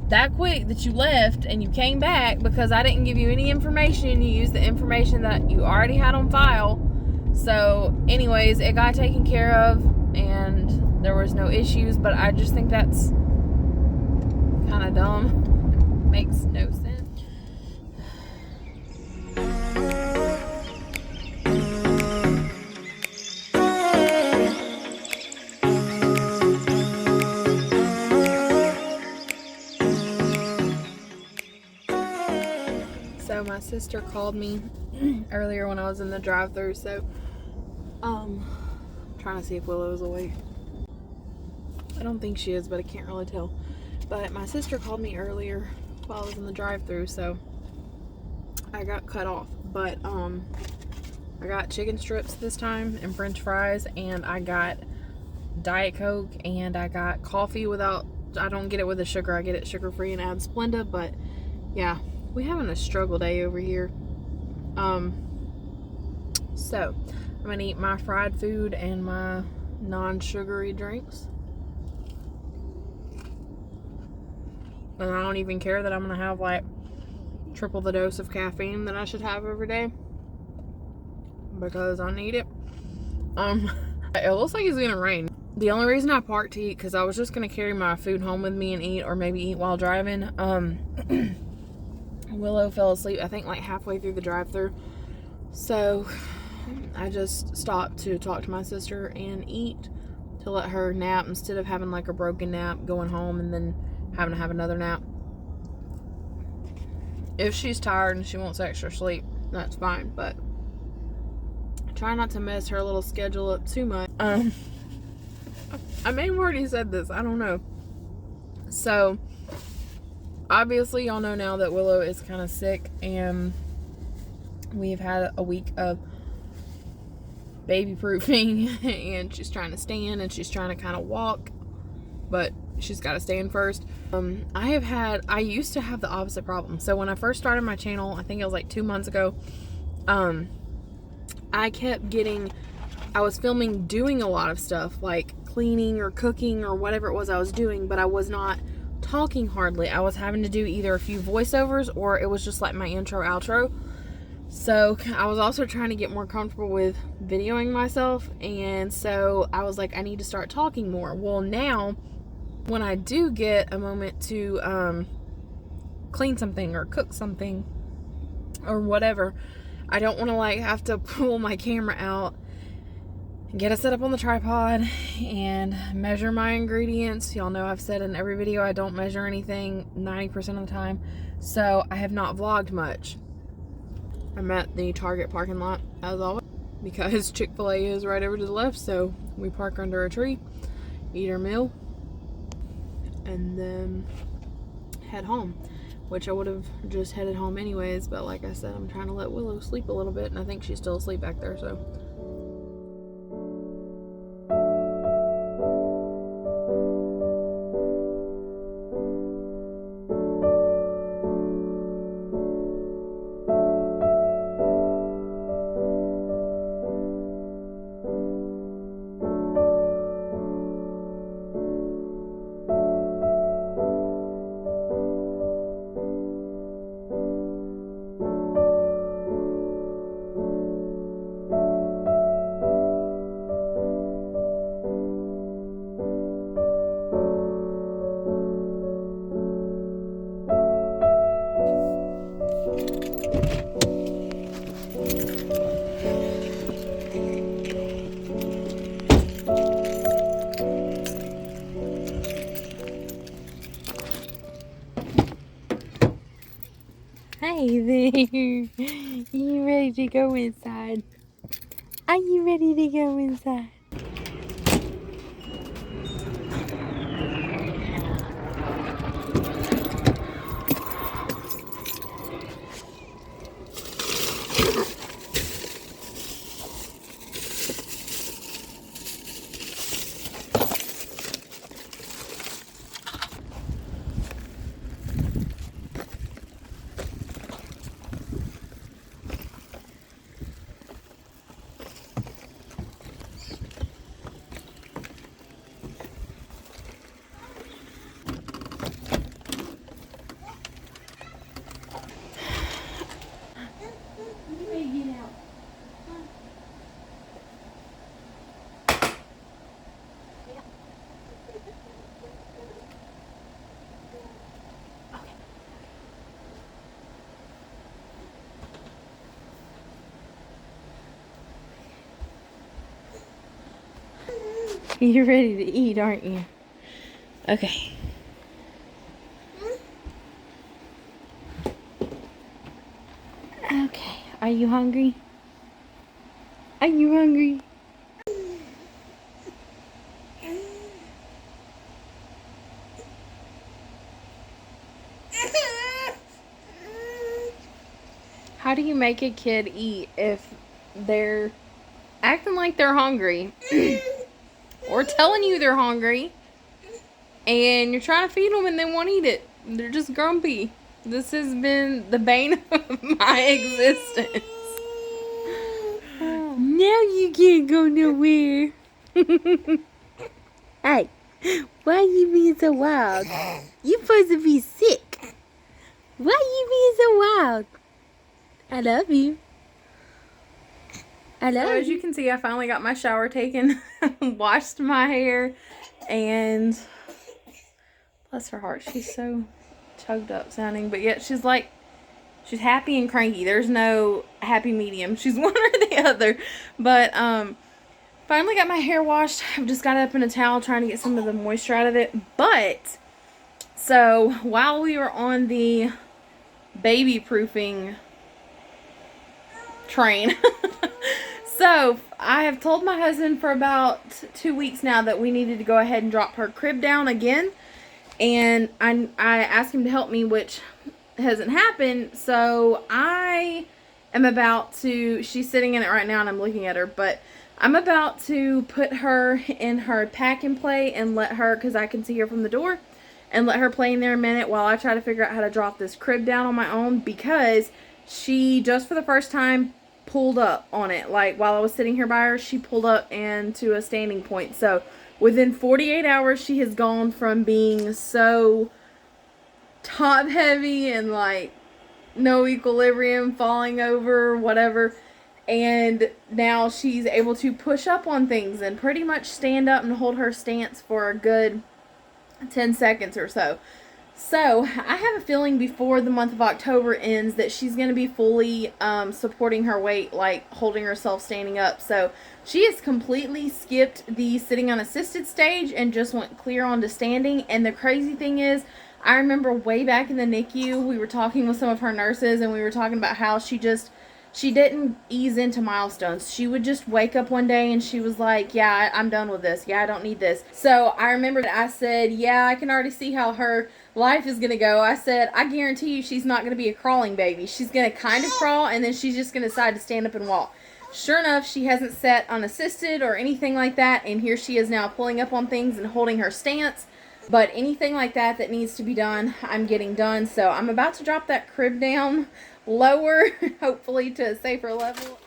that quick that you left and you came back? Because I didn't give you any information. You used the information that you already had on file. So anyways, it got taken care of and there was no issues. But I just think that's kind of dumb. Makes no sense. So my sister called me earlier when I was in the drive-thru, so trying to see if Willow is awake. I don't think she is, but I can't really tell. But my sister called me earlier while I was in the drive-thru, so I got cut off. But I got chicken strips this time and french fries, and I got Diet Coke, and I got coffee without, I don't get it with the sugar, I get it sugar-free and add Splenda. But yeah, we're having a struggle day over here. So I'm gonna eat my fried food and my non-sugary drinks. And I don't even care that I'm gonna have like triple the dose of caffeine that I should have every day, because I need it. It looks like it's gonna rain. The only reason I parked to eat, because I was just gonna carry my food home with me and eat, or maybe eat while driving. Willow fell asleep, I think, like halfway through the drive-thru. So I just stopped to talk to my sister and eat, to let her nap, instead of having like a broken nap, going home and then having to have another nap. If she's tired and she wants extra sleep, that's fine, but try not to mess her little schedule up too much. I may have already said this, I don't know. So obviously y'all know now that Willow is kind of sick, and we've had a week of baby proofing and she's trying to stand and she's trying to kind of walk, but she's got to stand first. I used to have the opposite problem. So when I first started my channel, I think it was like 2 months ago, I kept getting, I was filming doing a lot of stuff like cleaning or cooking or whatever it was I was doing, but I was not talking hardly. I was having to do either a few voiceovers or it was just like my intro outro. So I was also trying to get more comfortable with videoing myself, and so I was like, I need to start talking more. Well, now when I do get a moment to clean something or cook something or whatever, I don't want to like have to pull my camera out, get it set up on the tripod, and measure my ingredients. Y'all know I've said in every video I don't measure anything 90% of the time, so I have not vlogged much. I'm at the Target parking lot as always. because Chick-fil-A is right over to the left, so we park under a tree, eat our meal, and then head home, which I would have just headed home anyways, but like I said, I'm trying to let Willow sleep a little bit, and I think she's still asleep back there, so. Hey there, you ready to go inside? Are you ready to go inside? You're ready to eat, aren't you? Okay. Okay. Are you hungry? Are you hungry? How do you make a kid eat if they're acting like they're hungry or telling you they're hungry and you're trying to feed them and they won't eat it? They're just grumpy. This has been the bane of my existence. Now you can't go nowhere. Hey, why are you being so wild? You're supposed to be sick. Why are you being so wild? I love you. I love you. As you can see, I finally got my shower taken, washed my hair, and bless her heart, she's so chugged up sounding, but yet she's happy and cranky. There's no happy medium. She's one or the other. But finally got my hair washed. I've just got it up in a towel trying to get some of the moisture out of it. But so while we were on the baby proofing train, so I have told my husband for about 2 weeks now that we needed to go ahead and drop her crib down again, and I asked him to help me, which hasn't happened. So I am about to, she's sitting in it right now and I'm looking at her, but I'm about to put her in her pack and play and let her, because I can see her from the door, and let her play in there a minute while I try to figure out how to drop this crib down on my own, because she just for the first time pulled up on it. Like while I was sitting here by her, she pulled up and to a standing point. So within 48 hours she has gone from being so top heavy and like no equilibrium, falling over, whatever, and now she's able to push up on things and pretty much stand up and hold her stance for a good 10 seconds or so. So I have a feeling before the month of October ends that she's going to be fully supporting her weight, like holding herself standing up. So she has completely skipped the sitting unassisted stage and just went clear onto standing. And the crazy thing is, I remember way back in the NICU, we were talking with some of her nurses and we were talking about how she just she didn't ease into milestones. She would just wake up one day and she was like, yeah, I'm done with this. Yeah, I don't need this. So I remember that I said, yeah, I can already see how her life is going to go. I said, I guarantee you she's not going to be a crawling baby. She's going to kind of crawl, and then she's just going to decide to stand up and walk. Sure enough, she hasn't sat unassisted or anything like that, and here she is now pulling up on things and holding her stance. But anything like that that needs to be done, I'm getting done. So I'm about to drop that crib down lower, hopefully to a safer level.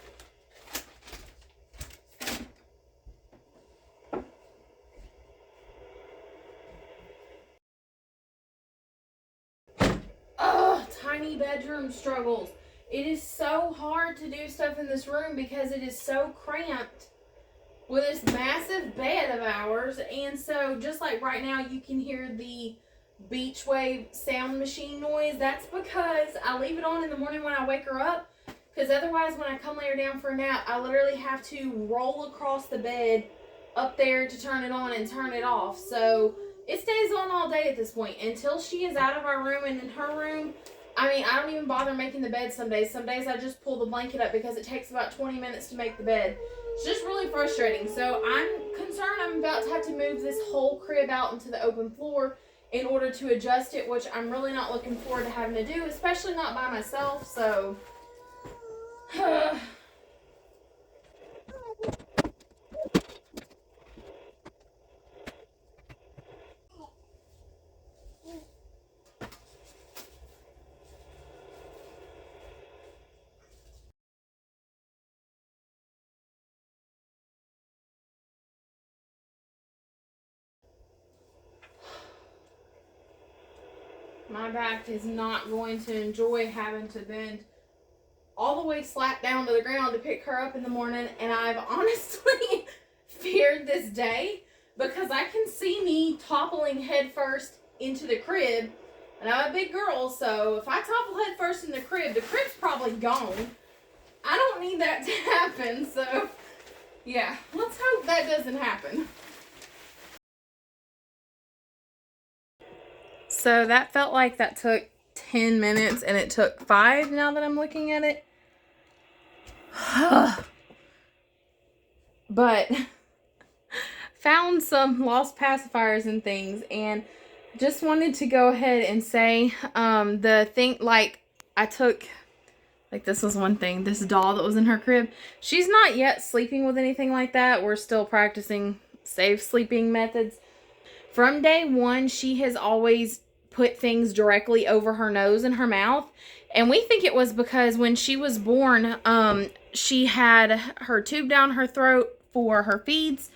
Oh, tiny bedroom struggles. It is so hard to do stuff in this room because it is so cramped with this massive bed of ours. And so just like right now, you can hear the beach wave sound machine noise. That's because I leave it on in the morning when I wake her up, because otherwise when I come lay her down for a nap, I literally have to roll across the bed up there to turn it on and turn it off. So it stays on all day at this point until she is out of our room and in her room. I mean, I don't even bother making the bed some days. Some days I just pull the blanket up because it takes about 20 minutes to make the bed. It's just really frustrating. So I'm concerned I'm about to have to move this whole crib out into the open floor in order to adjust it, which I'm really not looking forward to having to do, especially not by myself. So my back is not going to enjoy having to bend all the way slapped down to the ground to pick her up in the morning. And I've honestly feared this day because I can see me toppling headfirst into the crib. And I'm a big girl, so if I topple headfirst in the crib's probably gone. I don't need that to happen, so yeah, let's hope that doesn't happen. So that felt like that took 10 minutes, and it took 5 now that I'm looking at it. But found some lost pacifiers and things, and just wanted to go ahead and say the thing, like, I took, like, this was one thing, this doll that was in her crib, she's not yet sleeping with anything like that. We're still practicing safe sleeping methods. From day one, she has always put things directly over her nose and her mouth. And we think it was because when she was born, she had her tube down her throat for her feeds.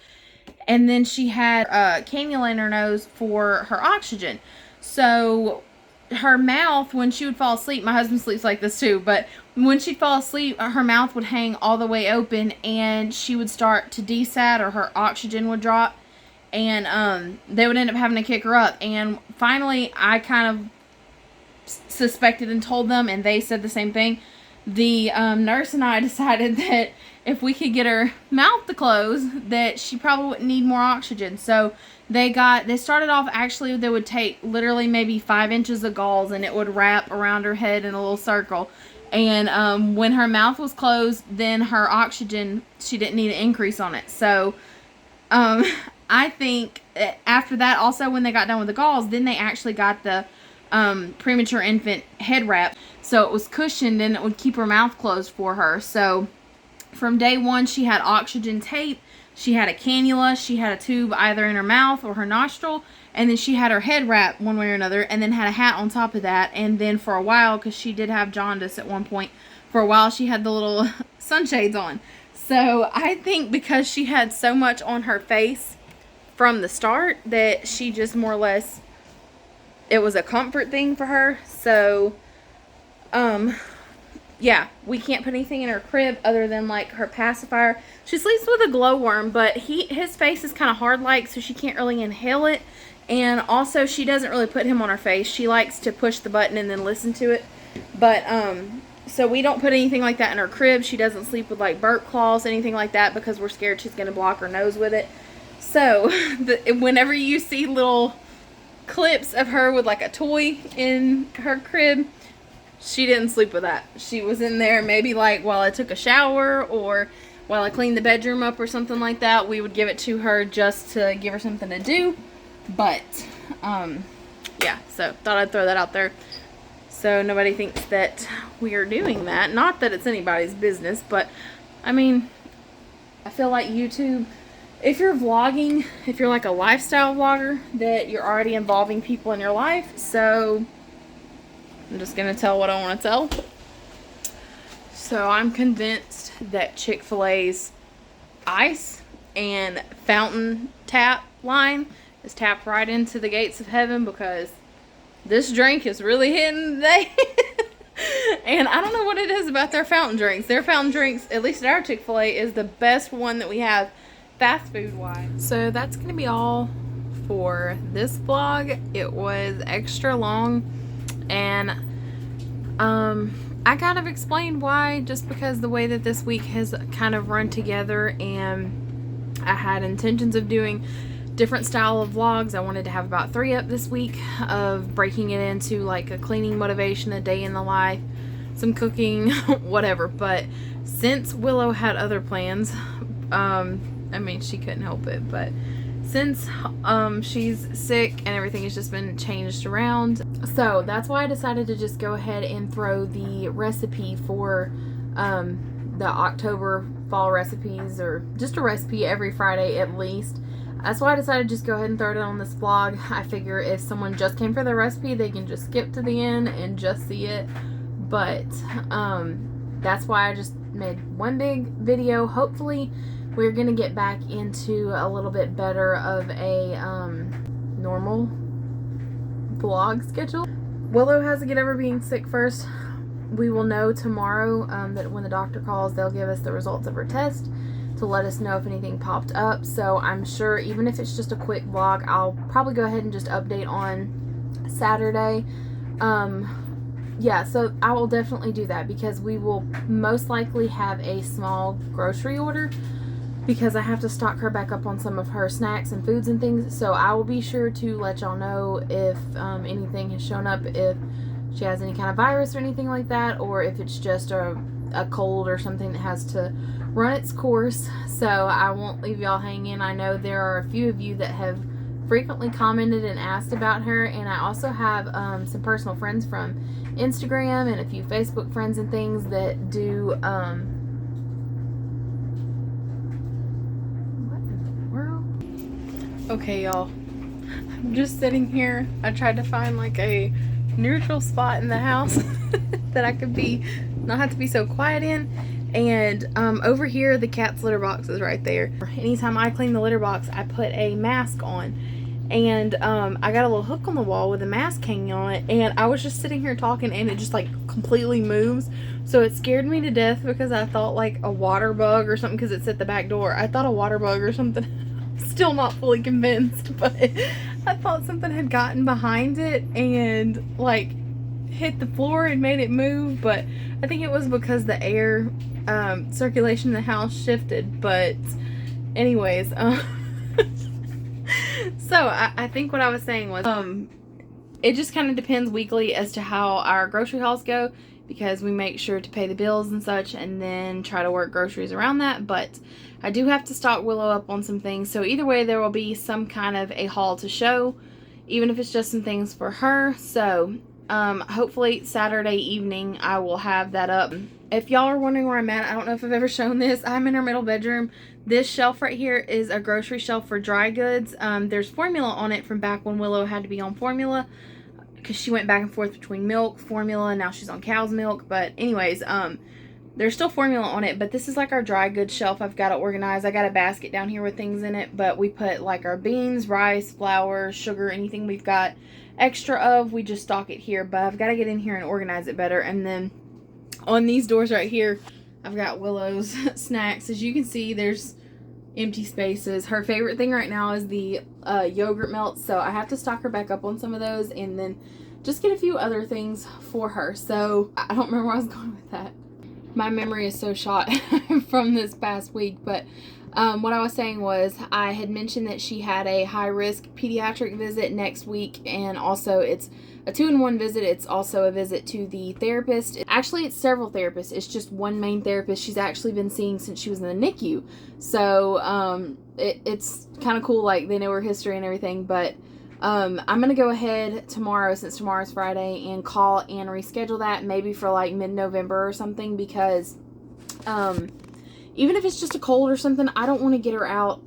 And then she had a cannula in her nose for her oxygen. So her mouth, when she would fall asleep, my husband sleeps like this too, but when she'd fall asleep, her mouth would hang all the way open and she would start to desat, or her oxygen would drop. And they would end up having to kick her up. And finally, I kind of suspected and told them, and they said the same thing. The nurse and I decided that if we could get her mouth to close, that she probably wouldn't need more oxygen. So they started off, actually, they would take literally maybe 5 inches of gauze, and it would wrap around her head in a little circle. And when her mouth was closed, then her oxygen, she didn't need an increase on it. So I think after that, also when they got done with the gauze, then they actually got the premature infant head wrap. So it was cushioned and it would keep her mouth closed for her. So from day one, she had oxygen tape, she had a cannula, she had a tube either in her mouth or her nostril, and then she had her head wrap one way or another, and then had a hat on top of that. And then for a while, because she did have jaundice at one point, for a while she had the little sunshades on. So I think because she had so much on her face from the start, that she just more or less, it was a comfort thing for her. So yeah, we can't put anything in her crib other than like her pacifier. She sleeps with a glowworm, but his face is kind of hard, like, so she can't really inhale it. And also she doesn't really put him on her face. She likes to push the button and then listen to it. But so we don't put anything like that in her crib. She doesn't sleep with like burp claws, anything like that, because we're scared she's going to block her nose with it. So whenever you see little clips of her with like a toy in her crib, she didn't sleep with that. She was in there maybe like while I took a shower or while I cleaned the bedroom up or something like that. We would give it to her just to give her something to do. But, yeah, so thought I'd throw that out there so nobody thinks that we are doing that. Not that it's anybody's business, but, I mean, I feel like YouTube, if you're vlogging, if you're like a lifestyle vlogger, that you're already involving people in your life. So I'm just going to tell what I want to tell. So I'm convinced that Chick-fil-A's ice and fountain tap line is tapped right into the gates of heaven, because this drink is really hitting today. And I don't know what it is about their fountain drinks. Their fountain drinks, at least at our Chick-fil-A, is the best one that we have fast food wise. So that's going to be all for this vlog. It was extra long, and I kind of explained why, just because the way that this week has kind of run together, and I had intentions of doing different style of vlogs. I wanted to have about 3 up this week, of breaking it into like a cleaning motivation, a day in the life, some cooking, whatever. But since Willow had other plans, I mean, she couldn't help it, but since she's sick and everything has just been changed around, so that's why I decided to just go ahead and throw the recipe for the October fall recipes, or just a recipe every Friday at least. That's why I decided to just go ahead and throw it on this vlog. I figure if someone just came for the recipe, they can just skip to the end and just see it. But that's why I just made one big video. Hopefully we're gonna get back into a little bit better of a normal vlog schedule. Willow has to get over being sick first. We will know tomorrow that when the doctor calls, they'll give us the results of her test to let us know if anything popped up. So I'm sure even if it's just a quick vlog, I'll probably go ahead and just update on Saturday. Yeah, so I will definitely do that, because we will most likely have a small grocery order, because I have to stock her back up on some of her snacks and foods and things. So I will be sure to let y'all know if anything has shown up, if she has any kind of virus or anything like that, or if it's just a cold or something that has to run its course. So I won't leave y'all hanging. I know there are a few of you that have frequently commented and asked about her, and I also have some personal friends from Instagram and a few Facebook friends and things that do what in the world? Okay, y'all, I'm just sitting here. I tried to find like a neutral spot in the house that I could not have to be so quiet in. And over here, the cat's litter box is right there. Anytime I clean the litter box, I put a mask on. And I got a little hook on the wall with a mask hanging on it. And I was just sitting here talking, and it just like completely moves. So it scared me to death, because I thought like a water bug or something, because it's at the back door. I thought a water bug or something. Still not fully convinced, but I thought something had gotten behind it and like hit the floor and made it move. But I think it was because the air circulation in the house shifted. But anyways, so I think what I was saying was it just kind of depends weekly as to how our grocery hauls go, because we make sure to pay the bills and such, and then try to work groceries around that. But I do have to stock Willow up on some things, so either way there will be some kind of a haul to show, even if it's just some things for her. So hopefully Saturday evening I will have that up. If y'all are wondering where I'm at, I don't know if I've ever shown this. I'm in her middle bedroom. This shelf right here is a grocery shelf for dry goods. There's formula on it from back when Willow had to be on formula, because she went back and forth between milk, formula, and now she's on cow's milk. But anyways, there's still formula on it, but this is like our dry goods shelf. I've got it organized. I got a basket down here with things in it, but we put like our beans, rice, flour, sugar, anything we've got extra of, we just stock it here. But I've got to get in here and organize it better. And then on these doors right here, I've got Willow's snacks. As you can see, there's empty spaces. Her favorite thing right now is the yogurt melts, so I have to stock her back up on some of those, and then just get a few other things for her. So I don't remember where I was going with that. My memory is so shot from this past week, but what I was saying was I had mentioned that she had a high-risk pediatric visit next week, and also it's a 2-in-1 visit. It's also a visit to the therapist. Actually, it's several therapists. It's just one main therapist she's actually been seeing since she was in the NICU. So it's kind of cool, like they know her history and everything, but I'm going to go ahead tomorrow, since tomorrow's Friday, and call and reschedule that maybe for like mid-November or something, because even if it's just a cold or something, I don't want to get her out,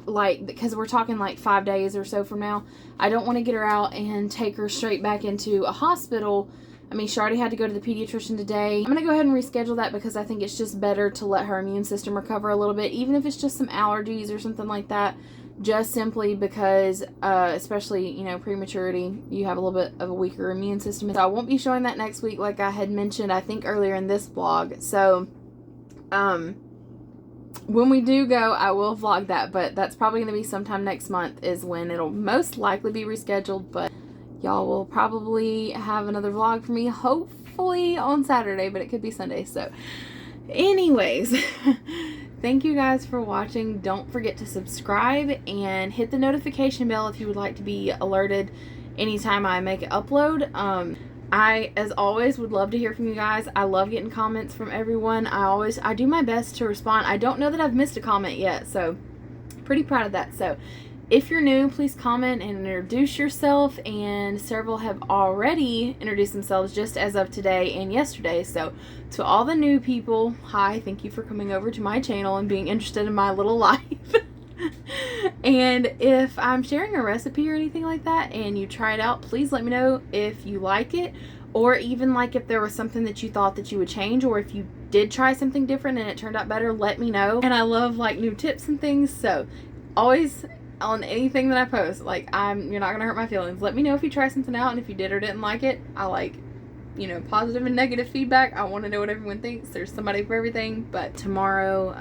like, because we're talking like 5 days or so from now. I don't want to get her out and take her straight back into a hospital. I mean, she already had to go to the pediatrician today. I'm going to go ahead and reschedule that because I think it's just better to let her immune system recover a little bit, even if it's just some allergies or something like that. Just simply because, especially, you know, prematurity, you have a little bit of a weaker immune system. So I won't be showing that next week like I had mentioned, I think, earlier in this vlog. So, when we do go, I will vlog that, but that's probably going to be sometime next month is when it'll most likely be rescheduled, but y'all will probably have another vlog for me, hopefully on Saturday, but it could be Sunday. So, anyways, thank you guys for watching. Don't forget to subscribe and hit the notification bell if you would like to be alerted anytime I make an upload. I, as always, would love to hear from you guys. I love getting comments from everyone. I do my best to respond. I don't know that I've missed a comment yet, so pretty proud of that. So if you're new, please comment and introduce yourself, and several have already introduced themselves just as of today and yesterday. So to all the new people, hi, thank you for coming over to my channel and being interested in my little life. And if I'm sharing a recipe or anything like that and you try it out, please let me know if you like it, or even like if there was something that you thought that you would change, or if you did try something different and it turned out better, let me know. And I love like new tips and things, so always on anything that I post, like you're not gonna hurt my feelings. Let me know if you try something out and if you did or didn't like it. I like, you know, positive and negative feedback. I want to know what everyone thinks. There's somebody for everything. But tomorrow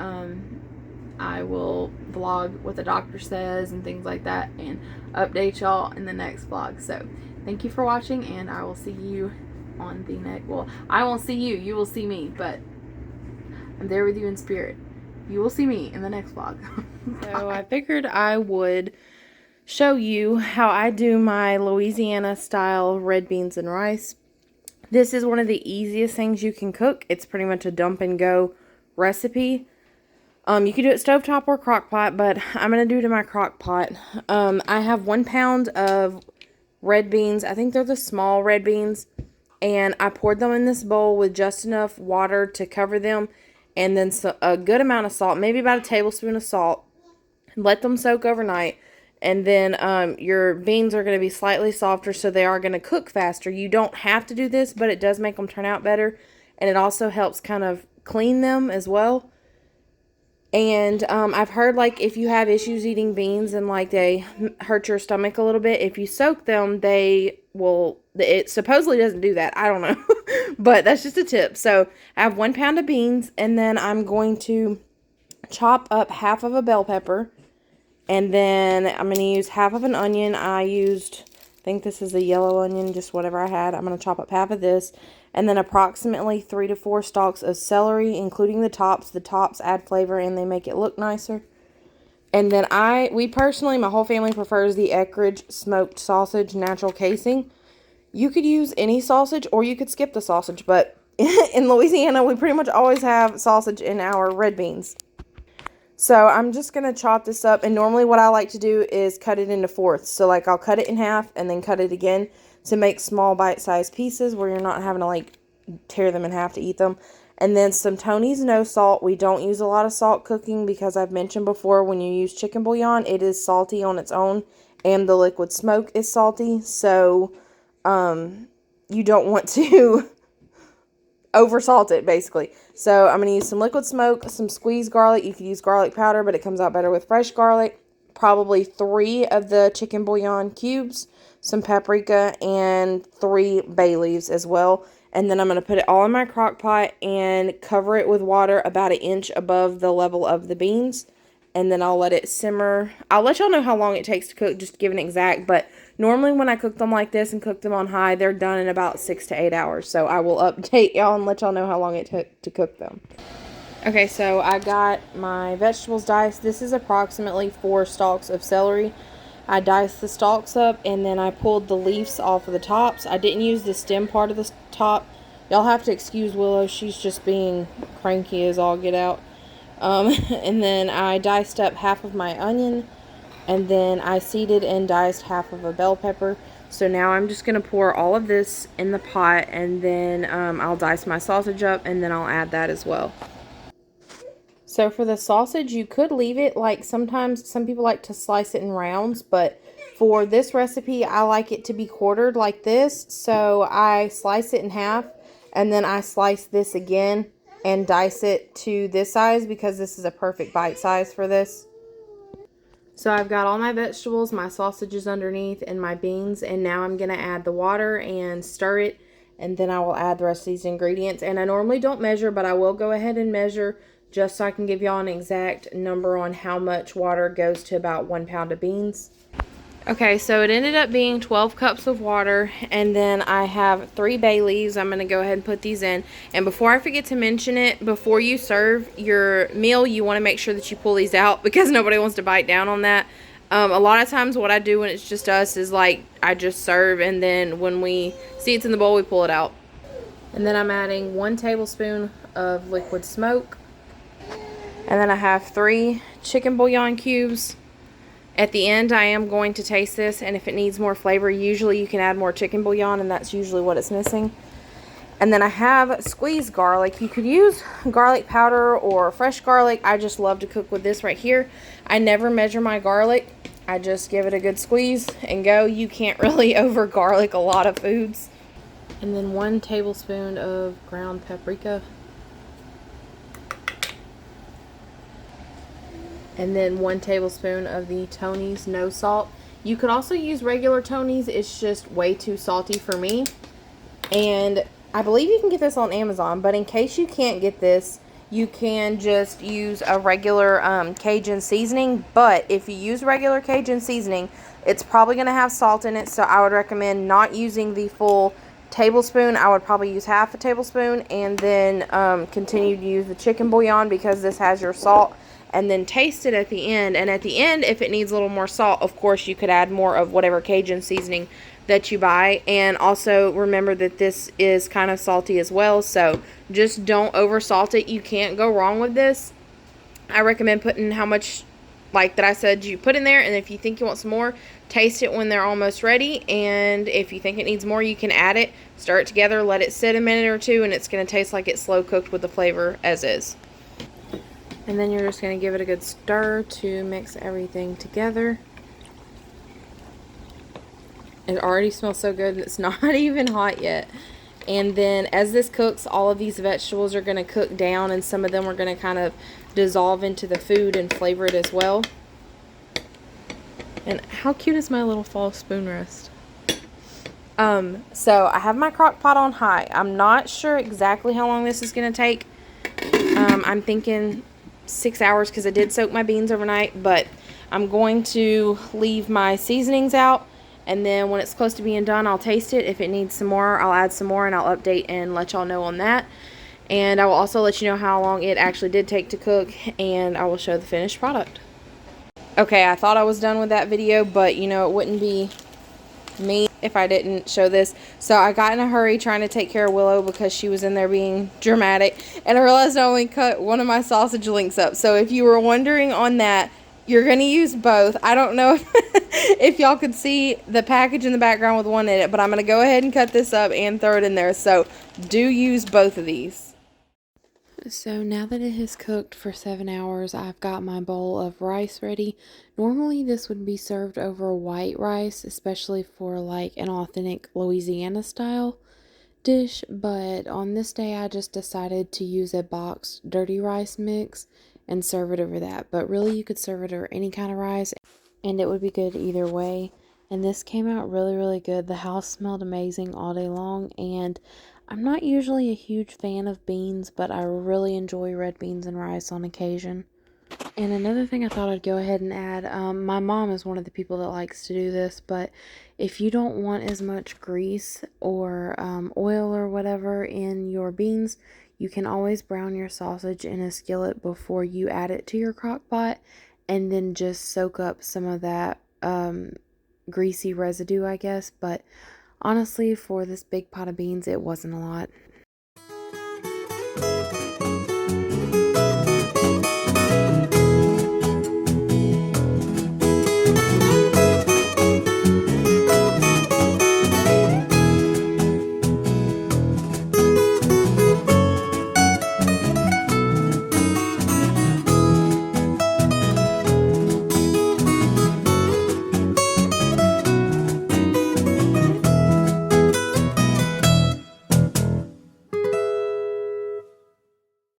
I will vlog what the doctor says and things like that, and update y'all in the next vlog. So thank you for watching, and I will see you on the next, well, I won't see you, you will see me, but I'm there with you in spirit. You will see me in the next vlog. So I figured I would show you how I do my Louisiana style red beans and rice. This is one of the easiest things you can cook. It's pretty much a dump and go recipe. You can do it stovetop or crock pot, but I'm going to do it in my crock pot. I have 1 pound of red beans. I think they're the small red beans. And I poured them in this bowl with just enough water to cover them. And then a good amount of salt, maybe about a tablespoon of salt. Let them soak overnight. And then your beans are going to be slightly softer, so they are going to cook faster. You don't have to do this, but it does make them turn out better. And it also helps kind of clean them as well. And I've heard, like, if you have issues eating beans and, like, they hurt your stomach a little bit, if you soak them, they will, it supposedly doesn't do that. I don't know. But that's just a tip. So I have 1 pound of beans, and then I'm going to chop up half of a bell pepper. And then I'm going to use half of an onion. I think this is a yellow onion, just whatever I had. I'm going to chop up half of this. And then approximately 3 to 4 stalks of celery, including the tops. The tops add flavor and they make it look nicer. And then we personally, my whole family prefers the Eckrich smoked sausage natural casing. You could use any sausage or you could skip the sausage. But in Louisiana, we pretty much always have sausage in our red beans. So I'm just going to chop this up. And normally what I like to do is cut it into fourths. So like I'll cut it in half and then cut it again to make small bite-sized pieces where you're not having to like tear them in half to eat them. And then some Tony's no salt. We don't use a lot of salt cooking because I've mentioned before when you use chicken bouillon, it is salty on its own and the liquid smoke is salty. So you don't want to over salt it basically. So I'm going to use some liquid smoke, some squeezed garlic. You could use garlic powder, but it comes out better with fresh garlic. Probably 3 of the chicken bouillon cubes, some paprika, and 3 bay leaves as well. And then I'm going to put it all in my crock pot and cover it with water about 1 inch above the level of the beans. And then I'll let it simmer. I'll let y'all know how long it takes to cook, just to give an exact, but Normally when I cook them like this and cook them on high, they're done in about 6 to 8 hours. So I will update y'all and let y'all know how long it took to cook them. Okay, so I got my vegetables diced. This is approximately 4 stalks of celery. I diced the stalks up, and then I pulled the leaves off of the tops. I didn't use the stem part of the top. Y'all have to excuse Willow. She's just being cranky as all get out. And then I diced up half of my onion, and then I seeded and diced half of a bell pepper. So now I'm just going to pour all of this in the pot, and then I'll dice my sausage up, and then I'll add that as well. So for the sausage, you could leave it, like sometimes some people like to slice it in rounds, but for this recipe, I like it to be quartered like this. So I slice it in half, and then I slice this again and dice it to this size because this is a perfect bite size for this. So I've got all my vegetables, my sausages underneath, and my beans, and now I'm going to add the water and stir it, and then I will add the rest of these ingredients. And I normally don't measure, but I will go ahead and measure just so I can give y'all an exact number on how much water goes to about 1 pound of beans. Okay, so it ended up being 12 cups of water, and then I have 3 bay leaves. I'm going to go ahead and put these in. And before I forget to mention it, before you serve your meal, you want to make sure that you pull these out because nobody wants to bite down on that. A lot of times what I do when it's just us is like I just serve, and then when we see it's in the bowl, we pull it out. And then I'm adding 1 tablespoon of liquid smoke. And then I have 3 chicken bouillon cubes. At the end, I am going to taste this, and if it needs more flavor, usually you can add more chicken bouillon, and that's usually what it's missing. And then I have squeezed garlic. You could use garlic powder or fresh garlic. I just love to cook with this right here. I never measure my garlic. I just give it a good squeeze and go. You can't really over garlic a lot of foods. And then 1 tablespoon of ground paprika. And then 1 tablespoon of the Tony's no salt. You could also use regular Tony's. It's just way too salty for me. And I believe you can get this on Amazon, but in case you can't get this, you can just use a regular Cajun seasoning. But if you use regular Cajun seasoning, it's probably going to have salt in it. So I would recommend not using the full tablespoon. I would probably use half a tablespoon, and then continue to use the chicken bouillon because this has your salt. And then taste it at the end. And at the end, if it needs a little more salt, of course, you could add more of whatever Cajun seasoning that you buy. And also remember that this is kind of salty as well. So just don't over salt it. You can't go wrong with this. I recommend putting how much, like that I said, you put in there. And if you think you want some more, taste it when they're almost ready. And if you think it needs more, you can add it. Stir it together. Let it sit a minute or two. And it's going to taste like it's slow cooked with the flavor as is. And then you're just going to give it a good stir to mix everything together. It already smells so good, and it's not even hot yet. And then as this cooks, all of these vegetables are going to cook down, and some of them are going to kind of dissolve into the food and flavor it as well. And how cute is my little fall spoon rest? So I have my crock pot on high. I'm not sure exactly how long this is going to take. I'm thinking 6 hours because I did soak my beans overnight, but I'm going to leave my seasonings out, and then when it's close to being done, I'll taste it. If it needs some more, I'll add some more, and I'll update and let y'all know on that. And I will also let you know how long it actually did take to cook, and I will show the finished product. Okay, I thought I was done with that video, but you know, it wouldn't be me if I didn't show this. So I got in a hurry trying to take care of Willow because she was in there being dramatic, and I realized I only cut one of my sausage links up. So if you were wondering on that, you're going to use both. I don't know if y'all could see the package in the background with one in it, but I'm going to go ahead and cut this up and throw it in there. So do use both of these. So now that it has cooked for 7 hours, I've got my bowl of rice ready. Normally this would be served over white rice, especially for like an authentic Louisiana style dish. But on this day, I just decided to use a boxed dirty rice mix and serve it over that. But really, you could serve it over any kind of rice, and it would be good either way. And this came out really, really good. The house smelled amazing all day long, and I'm not usually a huge fan of beans, but I really enjoy red beans and rice on occasion. And another thing I thought I'd go ahead and add, my mom is one of the people that likes to do this, but if you don't want as much grease or oil or whatever in your beans, you can always brown your sausage in a skillet before you add it to your crock pot, and then just soak up some of that greasy residue, I guess. But honestly, for this big pot of beans, it wasn't a lot.